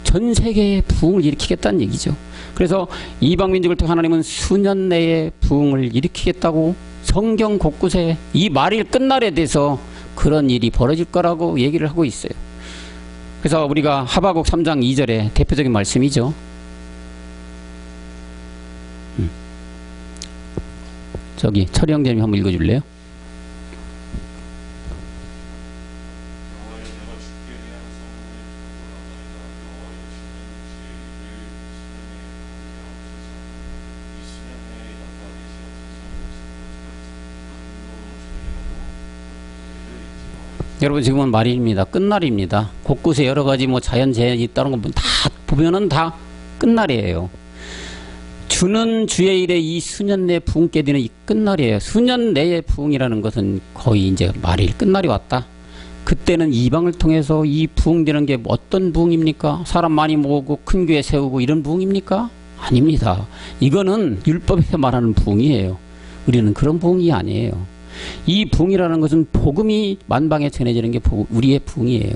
전 세계의 부흥을 일으키겠다는 얘기죠. 그래서 이방 민족을 통해 하나님은 수년 내에 부흥을 일으키겠다고 성경 곳곳에 이 말일 끝날에 대해서 그런 일이 벌어질 거라고 얘기를 하고 있어요. 그래서 우리가 하박국 3장 2절의 대표적인 말씀이죠. 저기 철이 형제님 한번 읽어줄래요? 여러분 지금은 말일입니다. 끝날입니다. 곳곳에 여러 가지 자연재해가 있다는 거 다 보면은 다 끝날이에요. 주는 주의 일에 이 수년 내에 부흥께 되는 이 끝날이에요. 수년 내의 부흥이라는 것은 거의 이제 말일 끝날이 왔다. 그때는 이방을 통해서 이 부흥되는 게 어떤 부흥입니까? 사람 많이 모으고 큰 교회 세우고 이런 부흥입니까? 아닙니다. 이거는 율법에서 말하는 부흥이에요. 우리는 그런 부흥이 아니에요. 이 부흥이라는 것은 복음이 만방에 전해지는 게 우리의 부흥이에요.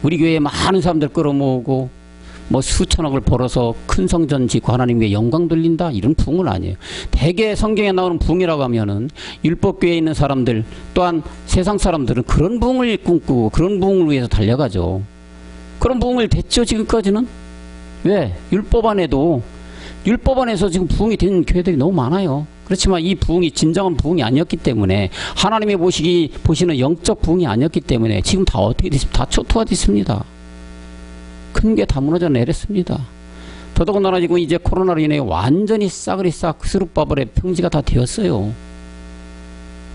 우리 교회에 많은 사람들 끌어모으고 수천억을 벌어서 큰 성전 짓고 하나님께 영광 돌린다 이런 부흥은 아니에요. 대개 성경에 나오는 부흥이라고 하면은 율법교회에 있는 사람들 또한 세상 사람들은 그런 부흥을 꿈꾸고 그런 부흥을 위해서 달려가죠. 그런 부흥을 됐죠 지금까지는. 왜? 율법 안에서 지금 부흥이 된 교회들이 너무 많아요. 그렇지만 이 부흥이 진정한 부흥이 아니었기 때문에 하나님이 보시는 영적 부흥이 아니었기 때문에 지금 다 어떻게 됐습니까? 다 초토화됐습니다. 큰 게 다 무너져 내렸습니다. 더더군다나 지금 이제 코로나로 인해 완전히 싸그리 스룹바벨의 평지가 다 되었어요.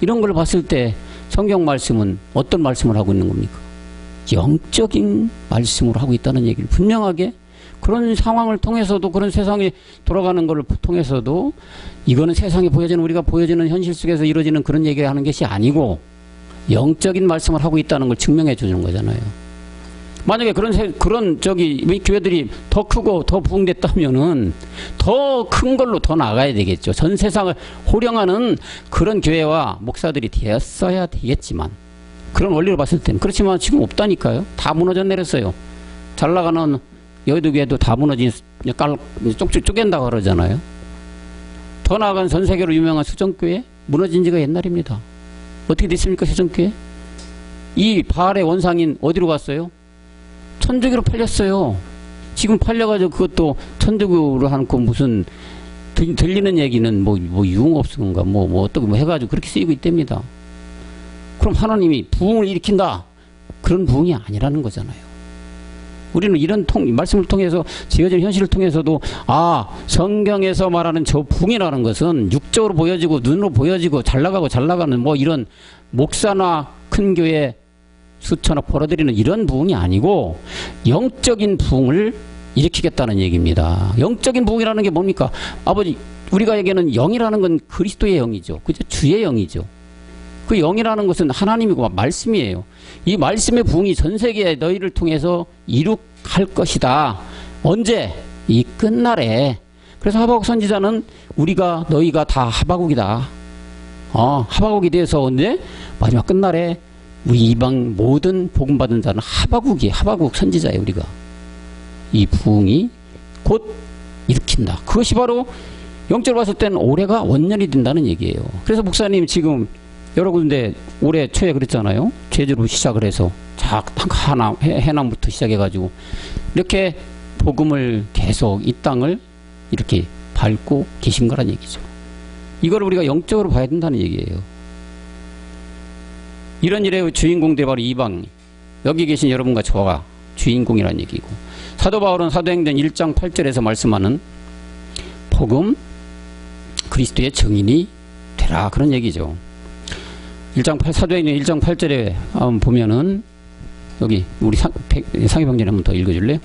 이런 걸 봤을 때 성경 말씀은 어떤 말씀을 하고 있는 겁니까? 영적인 말씀으로 하고 있다는 얘기를 분명하게 그런 상황을 통해서도 그런 세상이 돌아가는 걸 통해서도 이거는 세상에 보여지는 우리가 보여지는 현실 속에서 이루어지는 그런 얘기를 하는 것이 아니고 영적인 말씀을 하고 있다는 걸 증명해 주는 거잖아요. 만약에 그런 교회들이 더 크고 더 부흥됐다면은 더 큰 걸로 더 나가야 되겠죠. 전 세상을 호령하는 그런 교회와 목사들이 되었어야 되겠지만 그런 원리로 봤을 때는 그렇지만 지금 없다니까요. 다 무너져 내렸어요. 잘 나가는 여의도 교회도 다 무너진 쪼갠다고 그러잖아요. 더 나아간 전 세계로 유명한 수정교회 무너진 지가 옛날입니다. 어떻게 됐습니까 수정교회? 이 바알의 원상인 어디로 갔어요? 천주교로 팔렸어요. 지금 팔려가지고 그것도 천주교로 하고 무슨 들리는 얘기는 뭐 유흥업소인가 어떻게 해가지고 그렇게 쓰이고 있답니다. 그럼 하나님이 부흥을 일으킨다. 그런 부흥이 아니라는 거잖아요. 우리는 이런 말씀을 통해서 지어진 현실을 통해서도 성경에서 말하는 저 부흥이라는 것은 육적으로 보여지고 눈으로 보여지고 잘 나가는 이런 목사나 큰 교회 수천억 벌어들이는 이런 부흥이 아니고 영적인 부흥을 일으키겠다는 얘기입니다. 영적인 부흥이라는 게 뭡니까? 아버지, 우리가 얘기하는 영이라는 건 그리스도의 영이죠. 그죠? 주의 영이죠. 그 영이라는 것은 하나님이고 말씀이에요. 이 말씀의 부흥이 전 세계에 너희를 통해서 이룩할 것이다. 언제? 이 끝날에. 그래서 하박국 선지자는 너희가 다 하박국이다. 하박국이 돼서 언제? 마지막 끝날에 우리 이방 모든 복음받은 자는 하박국 선지자예요. 우리가. 이 부흥이 곧 일으킨다. 그것이 바로 영적으로 봤을 때는 올해가 원년이 된다는 얘기예요. 그래서 목사님 지금 여러 군데 올해 초에 그랬잖아요. 제주로 시작을 해서 해남부터 시작해가지고 이렇게 복음을 계속 이 땅을 이렇게 밟고 계신 거란 얘기죠. 이걸 우리가 영적으로 봐야 된다는 얘기예요. 이런 일의 주인공들이 바로 이방, 여기 계신 여러분과 저가 주인공이란 얘기고, 사도 바울은 사도행전 1장 8절에서 말씀하는 복음, 그리스도의 증인이 되라, 그런 얘기죠. 사도행전 1장 8절에 보면은 여기 우리 상해방전에 한번 더 읽어줄래요?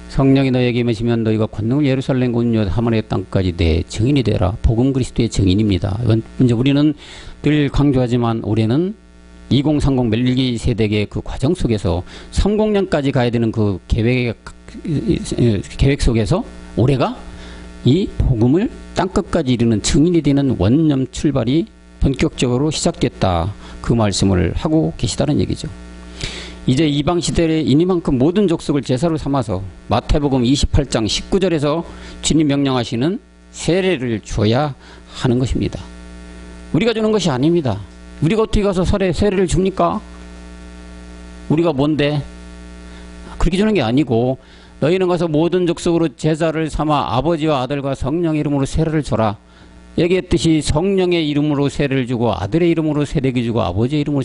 성령이 너에게 임하시면 너희가 권능을 예루살렘 온 유다 하모나의 땅까지 내 증인이 되라. 복음 그리스도의 증인입니다. 이제 우리는 늘 강조하지만 올해는 2030 멜기 세대의 그 과정 속에서 30년까지 가야 되는 그 계획 속에서 올해가 이 복음을 땅끝까지 이르는 증인이 되는 원념 출발이 본격적으로 시작됐다. 그 말씀을 하고 계시다는 얘기죠. 이제 이방 시대에 이니만큼 모든 족속을 제사로 삼아서 마태복음 28장 19절에서 주님 명령하시는 세례를 줘야 하는 것입니다. 우리가 주는 것이 아닙니다. 우리가 어떻게 가서 세례를 줍니까? 우리가 뭔데? 그렇게 주는 게 아니고, 너희는 가서 모든 족속으로 제사를 삼아 아버지와 아들과 성령의 이름으로 세례를 줘라. 얘기했듯이 성령의 이름으로 세례를 주고 아들의 이름으로 세례를 주고 아버지의 이름으로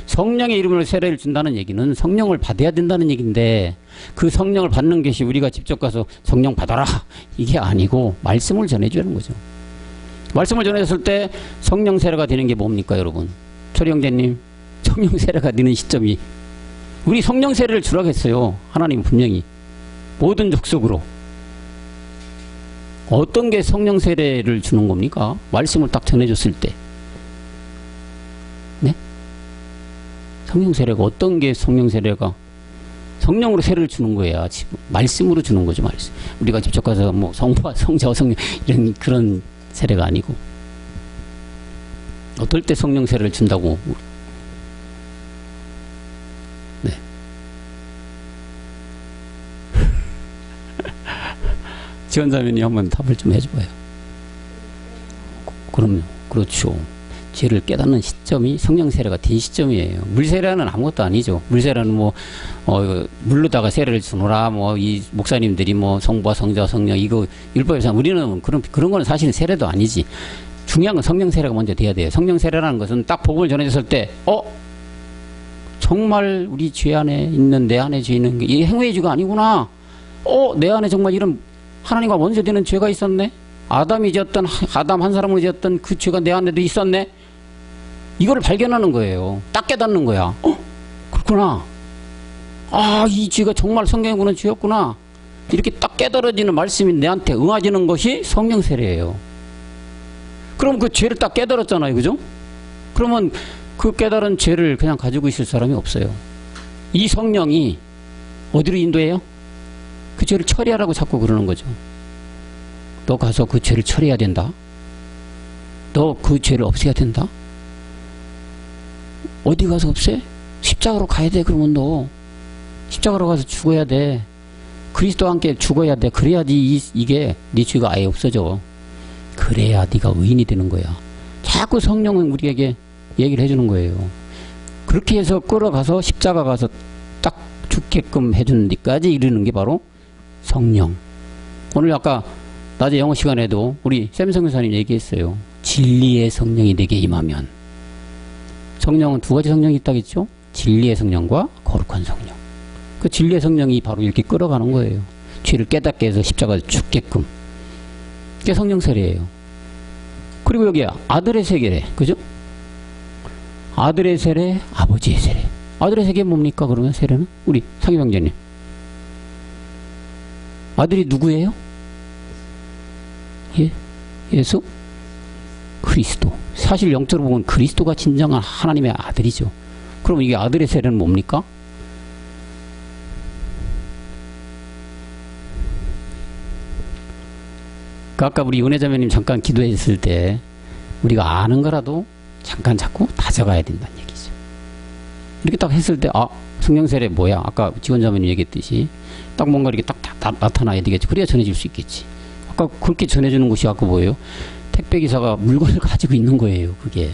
성령의 이름으로 세례를 준다는 얘기는 성령을 받아야 된다는 얘기인데, 그 성령을 받는 것이 우리가 직접 가서 성령 받아라 이게 아니고 말씀을 전해주는 거죠. 말씀을 전했을 때 성령 세례가 되는 게 뭡니까, 여러분? 초리 형제님, 성령 세례가 되는 시점이, 우리 성령 세례를 주라고 했어요. 하나님 분명히 모든 족속으로. 어떤 게 성령 세례를 주는 겁니까? 말씀을 딱 전해줬을 때. 네? 성령 세례가 어떤 게 성령 세례가? 성령으로 세례를 주는 거야. 지금 말씀으로 주는 거죠. 말씀. 우리가 직접 가서 성부와 성자와 성령 이런 그런 세례가 아니고, 어떨 때 성령 세례를 준다고? 네. 지원자면이 한번 답을 좀 해줘봐요. 그럼요. 그렇죠. 죄를 깨닫는 시점이 성령 세례가 된 시점이에요. 물 세례는 아무것도 아니죠. 물 세례는 물로다가 세례를 주노라, 이 목사님들이 성부와 성자와 성령, 이거 율법에서 우리는 그런 거는 사실은 세례도 아니지. 중요한 건 성령 세례가 먼저 돼야 돼요. 성령 세례라는 것은 딱 복음을 전해줬을 때, 정말 우리 죄 안에 있는, 내 안에 죄 있는 게, 이게 행위의 죄가 아니구나. 내 안에 정말 이런 하나님과 원수되는 죄가 있었네. 아담 한 사람으로 지었던 그 죄가 내 안에도 있었네. 이거를 발견하는 거예요. 딱 깨닫는 거야. 그렇구나. 이 죄가 정말 성경에 보는 죄였구나. 이렇게 딱 깨달아지는 말씀이 내한테 응하지는 것이 성령 세례예요. 그럼 그 죄를 딱 깨달았잖아요. 그죠? 그러면 그 깨달은 죄를 그냥 가지고 있을 사람이 없어요. 이 성령이 어디로 인도해요? 그 죄를 처리하라고 자꾸 그러는 거죠. 너 가서 그 죄를 처리해야 된다. 너 그 죄를 없애야 된다. 어디 가서 없애? 십자가로 가야 돼. 그러면 너 십자가로 가서 죽어야 돼. 그리스도와 함께 죽어야 돼. 그래야지 이게 네 죄가 아예 없어져. 그래야 네가 의인이 되는 거야. 자꾸 성령은 우리에게 얘기를 해주는 거예요. 그렇게 해서 끌어가서 십자가 가서 딱 죽게끔 해주는 데까지 이르는 게 바로 성령. 오늘 아까 낮에 영어 시간에도 우리 샘성 교사님 얘기했어요. 진리의 성령이 내게 임하면. 성령은 두 가지 성령이 있다겠죠? 진리의 성령과 거룩한 성령. 그 진리의 성령이 바로 이렇게 끌어가는 거예요. 죄를 깨닫게 해서 십자가에 죽게끔. 그게 성령 세례예요. 그리고 여기 아들의 세례, 그죠? 아들의 세례, 아버지의 세례. 아들의 세례 뭡니까? 그러면 세례는? 우리 상희병자님. 아들이 누구예요? 예? 예수? 그리스도. 사실 영적으로 보면 그리스도가 진정한 하나님의 아들이죠. 그럼 이게 아들의 세례는 뭡니까? 아까 우리 은혜자매님 잠깐 기도했을 때 우리가 아는 거라도 잠깐 자꾸 다져가야 된다는 얘기죠. 이렇게 딱 했을 때 성령 세례 뭐야? 아까 직원자매님 얘기했듯이 딱 뭔가 이렇게 딱 나타나야 되겠지. 그래야 전해질 수 있겠지. 아까 그렇게 전해주는 곳이 아까 뭐예요? 택배기사가 물건을 가지고 있는 거예요. 그게.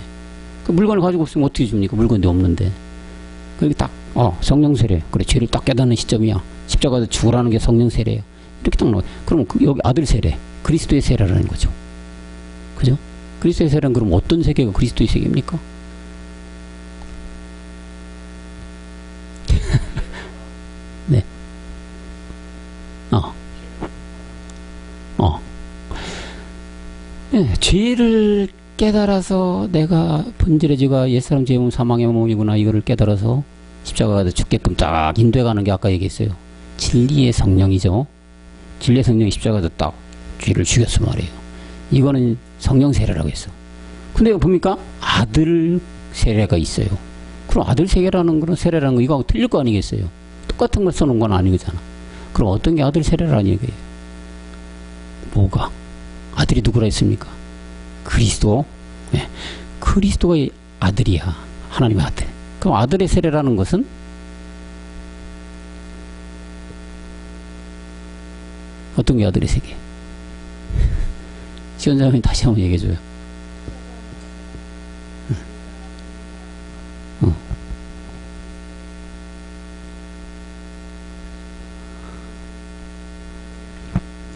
그 물건을 가지고 없으면 어떻게 줍니까? 물건이 없는데. 그게 딱 성령 세례. 그래, 죄를 딱 깨닫는 시점이야. 십자가에서 죽으라는 게 성령 세례예요. 이렇게 딱 나와요. 그러면 여기 아들 세례. 그리스도의 세례라는 거죠. 그죠? 그리스도의 세례는 그럼 어떤 세계가 그리스도의 세계입니까? 네. 네, 죄를 깨달아서 내가 본질의 죄가 옛사람 죄 몸 사망의 몸이구나 이거를 깨달아서 십자가가 죽게끔 딱 인도해가는 게 아까 얘기했어요. 진리의 성령이죠. 진리의 성령이 십자가에서 딱 죄를 죽였어 말이에요. 이거는 성령 세례라고 했어. 근데 봅니까? 아들 세례가 있어요. 그럼 아들 세례라는 거는 세례라는 거 이거하고 틀릴 거 아니겠어요? 똑같은 걸 써놓은 건 아니잖아. 그럼 어떤 게 아들 세례라는 얘기예요? 뭐가? 아들이 누구라 했습니까? 그리스도. 네. 그리스도가 아들이야. 하나님의 아들. 그럼 아들의 세례라는 것은 어떤 게 아들의 세계? 지원자님 다시 한번 얘기해줘요.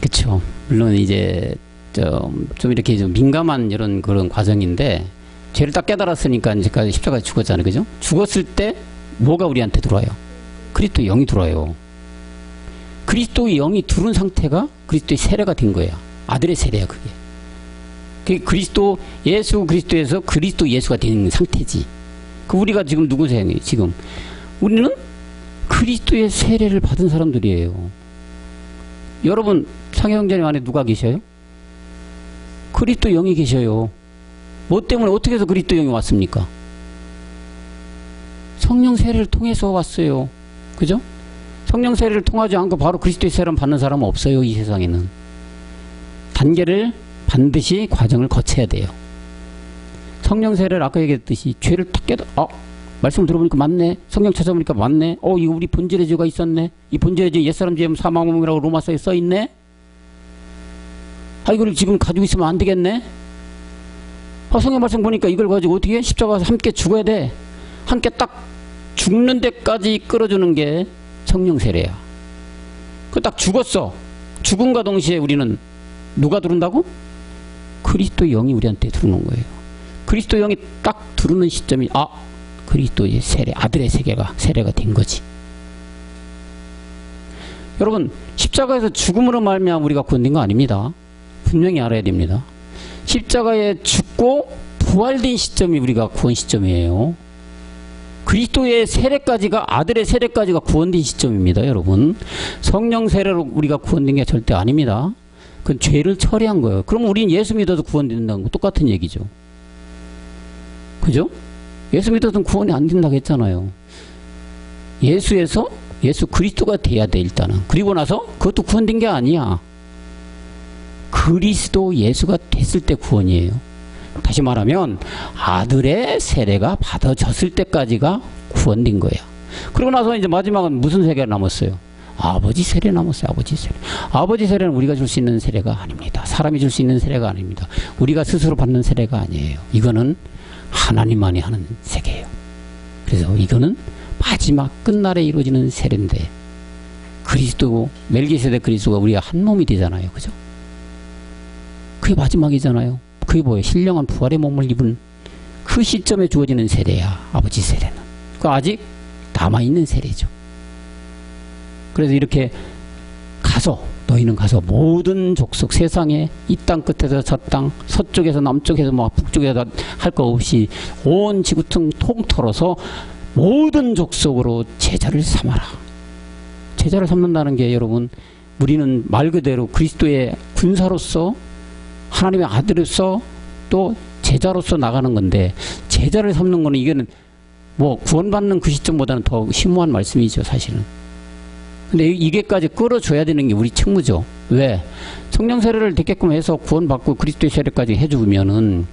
그쵸. 물론 이제 좀 이렇게 좀 민감한 이런 그런 과정인데 죄를 딱 깨달았으니까 이제까지 십자가에 죽었잖아요. 그죠? 죽었을 때 뭐가 우리한테 들어와요? 그리스도의 영이 들어와요. 그리스도의 영이 들어온 상태가 그리스도의 세례가 된 거예요. 아들의 세례야 그게. 그게 그리스도 예수 그리스도에서 그리스도 예수가 된 상태지. 그 우리가 지금 누구세요? 지금 우리는 그리스도의 세례를 받은 사람들이에요. 여러분 상혜형제님 안에 누가 계셔요? 그리스도 영이 계셔요. 뭐 때문에 어떻게 해서 그리스도 영이 왔습니까? 성령 세례를 통해서 왔어요. 그죠? 성령 세례를 통하지 않고 바로 그리스도의 세례를 받는 사람은 없어요. 이 세상에는. 단계를 반드시 과정을 거쳐야 돼요. 성령 세례를 아까 얘기했듯이 죄를 탁 말씀을 들어보니까 맞네. 성령 찾아보니까 맞네. 이거 우리 본질의 죄가 있었네. 이 본질의 죄 옛사람 죄 사망몸이라고 로마서에 써있네. 이걸 지금 가지고 있으면 안 되겠네. 성경 말씀 보니까 이걸 가지고 어떻게 해? 십자가에서 함께 죽어야 돼. 함께 딱 죽는 데까지 끌어주는 게 성령 세례야. 그 딱 죽었어. 죽음과 동시에 우리는 누가 들어온다고? 그리스도 영이 우리한테 들어오는 거예요. 그리스도 영이 딱 들어오는 시점이 그리스도의 세례, 아들의 세례가 된 거지. 여러분 십자가에서 죽음으로 말미암아 우리가 구원된 거 아닙니다. 분명히 알아야 됩니다. 십자가에 죽고 부활된 시점이 우리가 구원 시점이에요. 그리스도의 세례까지가 아들의 세례까지가 구원된 시점입니다. 여러분 성령 세례로 우리가 구원된 게 절대 아닙니다. 그건 죄를 처리한 거예요. 그럼 우리는 예수 믿어도 구원된다는 거 똑같은 얘기죠. 그죠? 예수 믿어도 구원이 안 된다고 했잖아요. 예수 그리스도가 돼야 돼 일단은. 그리고 나서 그것도 구원된 게 아니야. 그리스도 예수가 됐을 때 구원이에요. 다시 말하면 아들의 세례가 받아졌을 때까지가 구원된 거예요. 그러고 나서 이제 마지막은 무슨 세계가 남았어요? 아버지 세례 남았어요. 아버지 세례. 아버지 세례는 우리가 줄 수 있는 세례가 아닙니다. 사람이 줄 수 있는 세례가 아닙니다. 우리가 스스로 받는 세례가 아니에요. 이거는 하나님만이 하는 세계예요. 그래서 이거는 마지막 끝날에 이루어지는 세례인데, 그리스도, 멜기세덱 그리스도가 우리가 한 몸이 되잖아요. 그죠? 그게 마지막이잖아요. 그게 뭐예요? 신령한 부활의 몸을 입은 그 시점에 주어지는 세례야. 아버지 세례는. 그 아직 남아있는 세례죠. 그래서 이렇게 가서, 너희는 가서 모든 족속, 세상에 이 땅 끝에서 저 땅, 서쪽에서 남쪽에서 막 북쪽에서 할 거 없이 온 지구 통틀어서 모든 족속으로 제자를 삼아라. 제자를 삼는다는 게 여러분, 우리는 말 그대로 그리스도의 군사로서, 하나님의 아들로서, 또 제자로서 나가는 건데, 제자를 삼는 거는 이거는 뭐 구원받는 그 시점보다는 더 심오한 말씀이죠, 사실은. 근데 이게까지 끌어줘야 되는 게 우리 책무죠. 왜? 성령 세례를 됐게끔 해서 구원받고 그리스도의 세례까지 해주면은,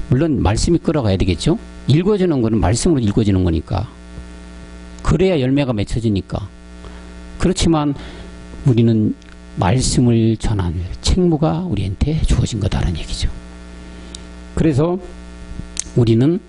물론 말씀이 끌어가야 되겠죠? 읽어지는 거는 말씀으로 읽어지는 거니까. 그래야 열매가 맺혀지니까. 그렇지만 우리는 말씀을 전하는 책무가 우리한테 주어진 거다라는 얘기죠. 그래서 우리는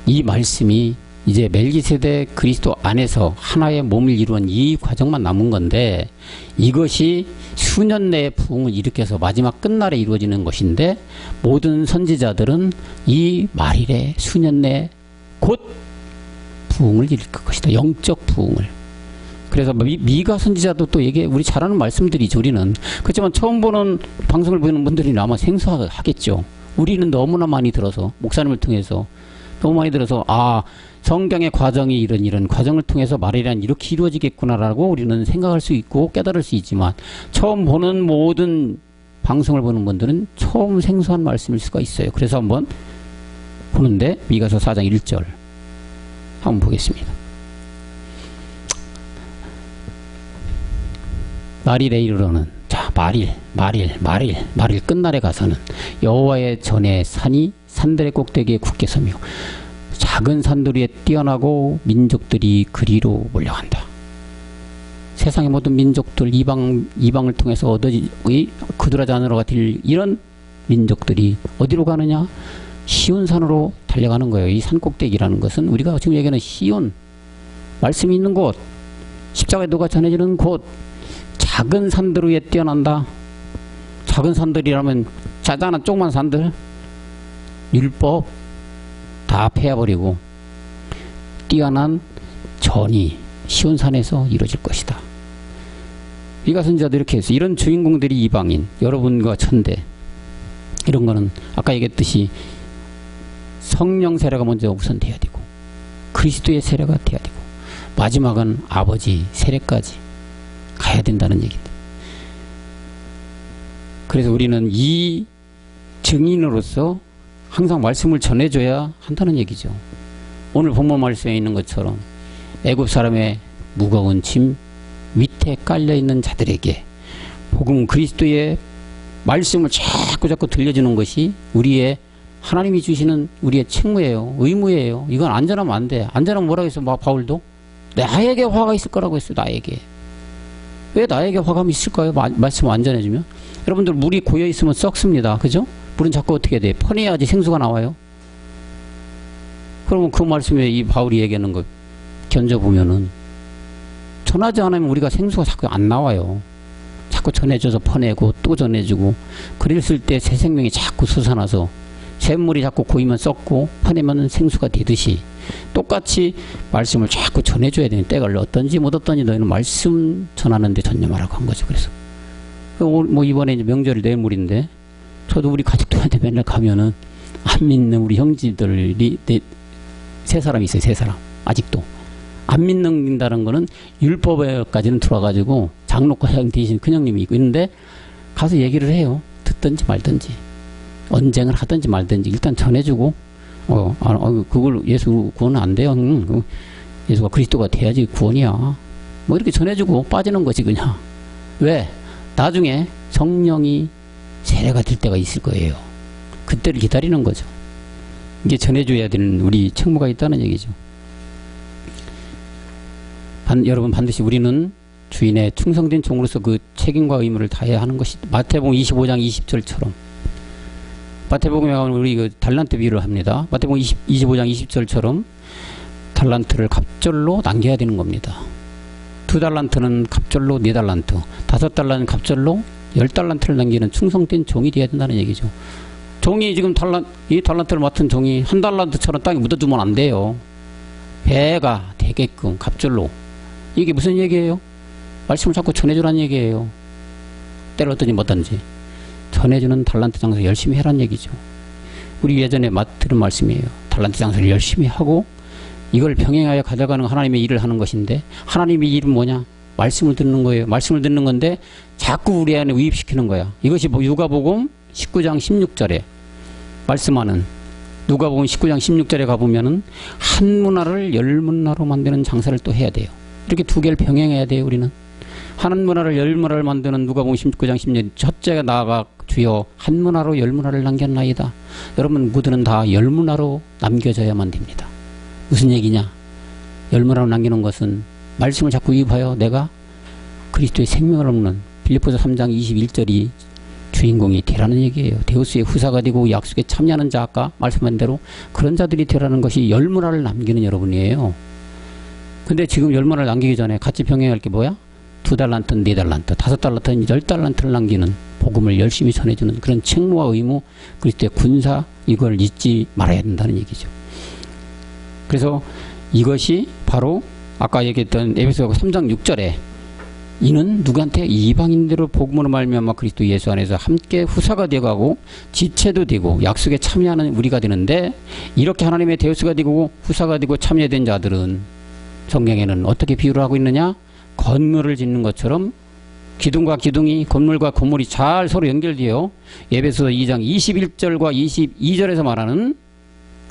이 말씀이 이제 멜기세덱 그리스도 안에서 하나의 몸을 이루는 이 과정만 남은 건데, 이것이 수년 내에 부흥을 일으켜서 마지막 끝날에 이루어지는 것인데, 모든 선지자들은 이 말일에 수년 내에 곧 부흥을 일으킬 것이다. 영적 부흥을. 그래서 미가 선지자도 또 얘기해, 우리 잘 아는 말씀들이죠. 우리는. 그렇지만 처음 보는, 방송을 보는 분들이 아마 생소하겠죠. 우리는 너무나 많이 들어서, 목사님을 통해서 너무 많이 들어서, 아, 성경의 과정이 이런 과정을 통해서 말이란 이렇게 이루어지겠구나라고 우리는 생각할 수 있고 깨달을 수 있지만, 처음 보는 모든 방송을 보는 분들은 처음 생소한 말씀일 수가 있어요. 그래서 한번 보는데, 미가서 4장 1절 한번 보겠습니다. 말일에 이르러는, 자, 말일 끝날에 가서는 여호와의 전에 산이 산들의 꼭대기에 굳게 서며 작은 산들 위에 뛰어나고 민족들이 그리로 몰려간다. 세상의 모든 민족들, 이방을 통해서 그드라지 안으로 갈 이런 민족들이 어디로 가느냐? 시온산으로 달려가는 거예요. 이 산 꼭대기라는 것은 우리가 지금 얘기하는 시온, 말씀이 있는 곳, 십자가의 도가 전해지는 곳, 작은 산들 위에 뛰어난다. 작은 산들이라면 자잘한 조그만 산들, 율법 다 패해버리고 뛰어난 전이 시온산에서 이루어질 것이다. 미가 선지자도 이렇게 해서, 이런 주인공들이 이방인, 여러분과 천대, 이런 거는 아까 얘기했듯이 성령 세례가 먼저 우선 돼야 되고, 그리스도의 세례가 돼야 되고, 마지막은 아버지 세례까지 가야 된다는 얘기입니다. 그래서 우리는 이 증인으로서 항상 말씀을 전해줘야 한다는 얘기죠. 오늘 본문 말씀에 있는 것처럼 애굽 사람의 무거운 짐 밑에 깔려있는 자들에게 복음 그리스도의 말씀을 자꾸 들려주는 것이 우리의, 하나님이 주시는 우리의 책무예요. 의무예요. 이건 안전하면 안 돼. 안전하면 뭐라고 했어? 바울도? 나에게 화가 있을 거라고 했어. 나에게. 왜 나에게 화감이 있을까요? 말씀 안전해주면. 여러분들, 물이 고여있으면 썩습니다. 그죠? 물은 자꾸 어떻게 돼? 퍼내야지 생수가 나와요. 그러면 그 말씀에 이 바울이 얘기하는 거 견져보면은, 전하지 않으면 우리가 생수가 자꾸 안 나와요. 자꾸 전해줘서 퍼내고 또 전해주고, 그랬을 때 새 생명이 자꾸 솟아나서 샘물이 자꾸 고이면 썩고 퍼내면 생수가 되듯이, 똑같이 말씀을 자꾸 전해줘야 되는 때가 어떤지 못 어떤지 너희는 말씀 전하는데 전념하라고 한 거죠. 그래서 뭐 이번에 이제 명절이 내일 모레인데, 저도 우리 가족들한테 맨날 가면은 안 믿는 우리 형제들이 세 사람이 있어요. 세 사람. 아직도 안 믿는다는 거는 율법에까지는 들어와가지고 장로과 형 대신 큰형님이 있고 있는데, 가서 얘기를 해요. 듣든지 말든지, 언쟁을 하든지 말든지 일단 전해주고, 그걸 예수 구원은 안 돼요. 예수가 그리스도가 돼야지 구원이야. 뭐 이렇게 전해주고 빠지는 거지 그냥. 왜? 나중에 성령이 세례가 될 때가 있을 거예요. 그때를 기다리는 거죠. 이게 전해줘야 되는 우리 책무가 있다는 얘기죠. 여러분 반드시 우리는 주인의 충성된 종으로서 그 책임과 의무를 다해야 하는 것이 마태복음 25장 20절처럼 마태복음에 가면 우리 그 달란트 비유를 합니다. 마태복음 25장 20절처럼 달란트를 갑절로 남겨야 되는 겁니다. 2달란트는 갑절로 4달란트, 5달란트는 갑절로 10달란트를 남기는 충성된 종이 되어야 된다는 얘기죠. 종이 지금 이 달란트를 맡은 종이 1달란트처럼 땅에 묻어두면 안 돼요. 배가 되게끔 갑절로. 이게 무슨 얘기예요? 말씀을 자꾸 전해주라는 얘기예요. 때렸든지 뭐든지 전해주는 달란트 장사 열심히 해란 얘기죠. 우리 예전에 들은 말씀이에요. 달란트 장사를 열심히 하고 이걸 병행하여 가져가는 하나님의 일을 하는 것인데, 하나님의 일은 뭐냐? 말씀을 듣는 거예요. 말씀을 듣는 건데 자꾸 우리 안에 유입시키는 거야. 이것이 누가복음 19장 16절에 말씀하는, 누가복음 19장 16절에 가보면은 한 문화를 10문화로 만드는 장사를 또 해야 돼요. 이렇게 두 개를 병행해야 돼요. 우리는 한 문화를 10문화를 만드는 누가복음 19장 16절 첫째가 나아가 주여 한 문화로 10문화를 남겼나이다. 여러분 모두는 다 10문화로 남겨져야만 됩니다. 무슨 얘기냐? 10문화로 남기는 것은 말씀을 자꾸 유입하여 내가 그리스도의 생명을 얻는 빌립보서 3장 21절이 주인공이 되라는 얘기예요. 데우스의 후사가 되고 약속에 참여하는 자, 아까 말씀한 대로 그런 자들이 되라는 것이 10문화를 남기는 여러분이에요. 근데 지금 10문화를 남기기 전에 같이 병행할 게 뭐야? 2달란트, 4달란트, 5달란트, 10달란트를 남기는 복음을 열심히 전해주는 그런 책무와 의무, 그리스도의 군사, 이걸 잊지 말아야 된다는 얘기죠. 그래서 이것이 바로 아까 얘기했던 에베소서 3장 6절에 이는 누구한테? 이방인들로 복음으로 말미암아 그리스도 예수 안에서 함께 후사가 되어가고 지체도 되고 약속에 참여하는 우리가 되는데, 이렇게 하나님의 데우스가 되고 후사가 되고 참여된 자들은 성경에는 어떻게 비유를 하고 있느냐? 건물을 짓는 것처럼 기둥과 기둥이, 건물과 건물이 잘 서로 연결되어 에베소서 2장 21절과 22절에서 말하는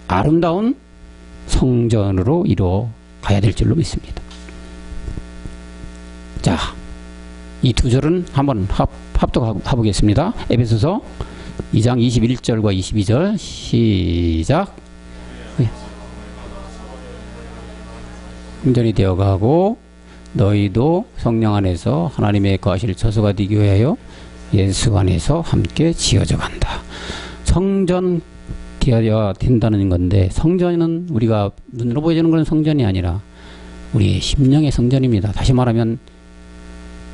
아름다운 성전으로 이루어 가야 될 줄로 믿습니다. 자, 이 두 절은 한번 합독해보겠습니다. 에베소서 2장 21절과 22절 시작. 성전이 되어가고 너희도 성령 안에서 하나님의 거하실 처소가 되기 위하여 예수 안에서 함께 지어져 간다. 성전 되어야 된다는 건데, 성전은 우리가 눈으로 보여지는 그런 성전이 아니라 우리의 심령의 성전입니다. 다시 말하면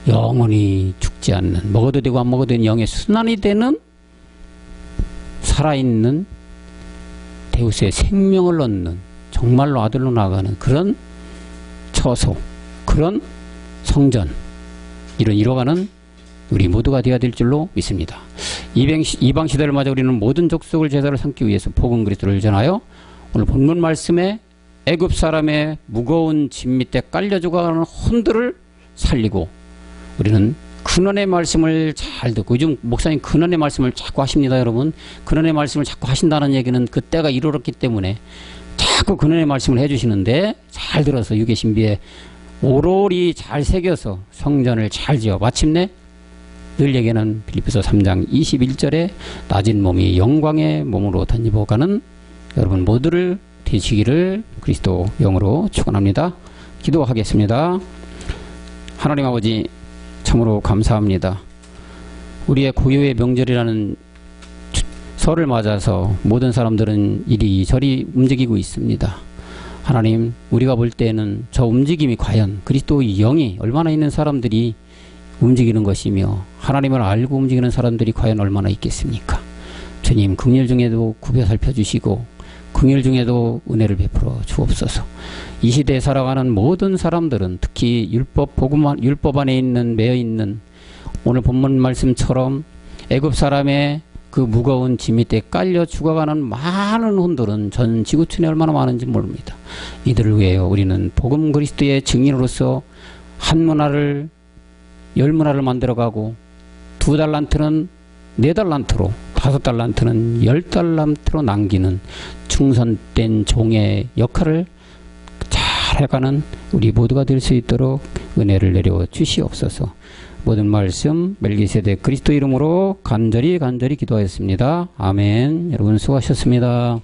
영원히 죽지 않는, 먹어도 되고 안 먹어도 되는 영의 순환이 되는 살아있는 데우스의 생명을 얻는, 정말로 아들로 나아가는 그런 처소, 그런 성전, 이뤄가는 우리 모두가 되어야 될 줄로 믿습니다. 이방 시대를 맞아 우리는 모든 족속을 제사를 삼기 위해서 복음 그리스도를 전하여 오늘 본문 말씀에 애굽 사람의 무거운 짐 밑에 깔려 죽어가는 혼들을 살리고, 우리는 근원의 말씀을 잘 듣고, 요즘 목사님 근원의 말씀을 자꾸 하십니다. 여러분 근원의 말씀을 자꾸 하신다는 얘기는 그 때가 이르렀기 때문에 자꾸 근원의 말씀을 해주시는데, 잘 들어서 유계신비에 오롯이 잘 새겨서 성전을 잘 지어 마침내 늘 얘기하는 빌립보서 3장 21절에 낮은 몸이 영광의 몸으로 덧입어가는 여러분 모두를 되시기를 그리스도 영으로 축원합니다. 기도하겠습니다. 하나님 아버지, 참으로 감사합니다. 우리의 고유의 명절이라는 설을 맞아서 모든 사람들은 이리저리 움직이고 있습니다. 하나님, 우리가 볼 때는 저 움직임이 과연 그리스도의 영이 얼마나 있는 사람들이 움직이는 것이며, 하나님을 알고 움직이는 사람들이 과연 얼마나 있겠습니까? 주님, 긍휼 중에도 굽혀 살펴주시고 긍휼 중에도 은혜를 베풀어 주옵소서. 이 시대에 살아가는 모든 사람들은, 특히 율법 안에 있는, 매여 있는 오늘 본문 말씀처럼 애굽 사람의 그 무거운 짐 밑에 깔려 죽어가는 많은 혼들은 전 지구촌에 얼마나 많은지 모릅니다. 이들을 위하여 우리는 복음 그리스도의 증인으로서 한 문화를 10문화를 만들어가고, 2달란트는 4달란트로, 5달란트는 10달란트로 남기는 충성된 종의 역할을 잘 해가는 우리 모두가 될 수 있도록 은혜를 내려 주시옵소서. 모든 말씀 멜기세덱 그리스도 이름으로 간절히 기도하였습니다. 아멘. 여러분 수고하셨습니다.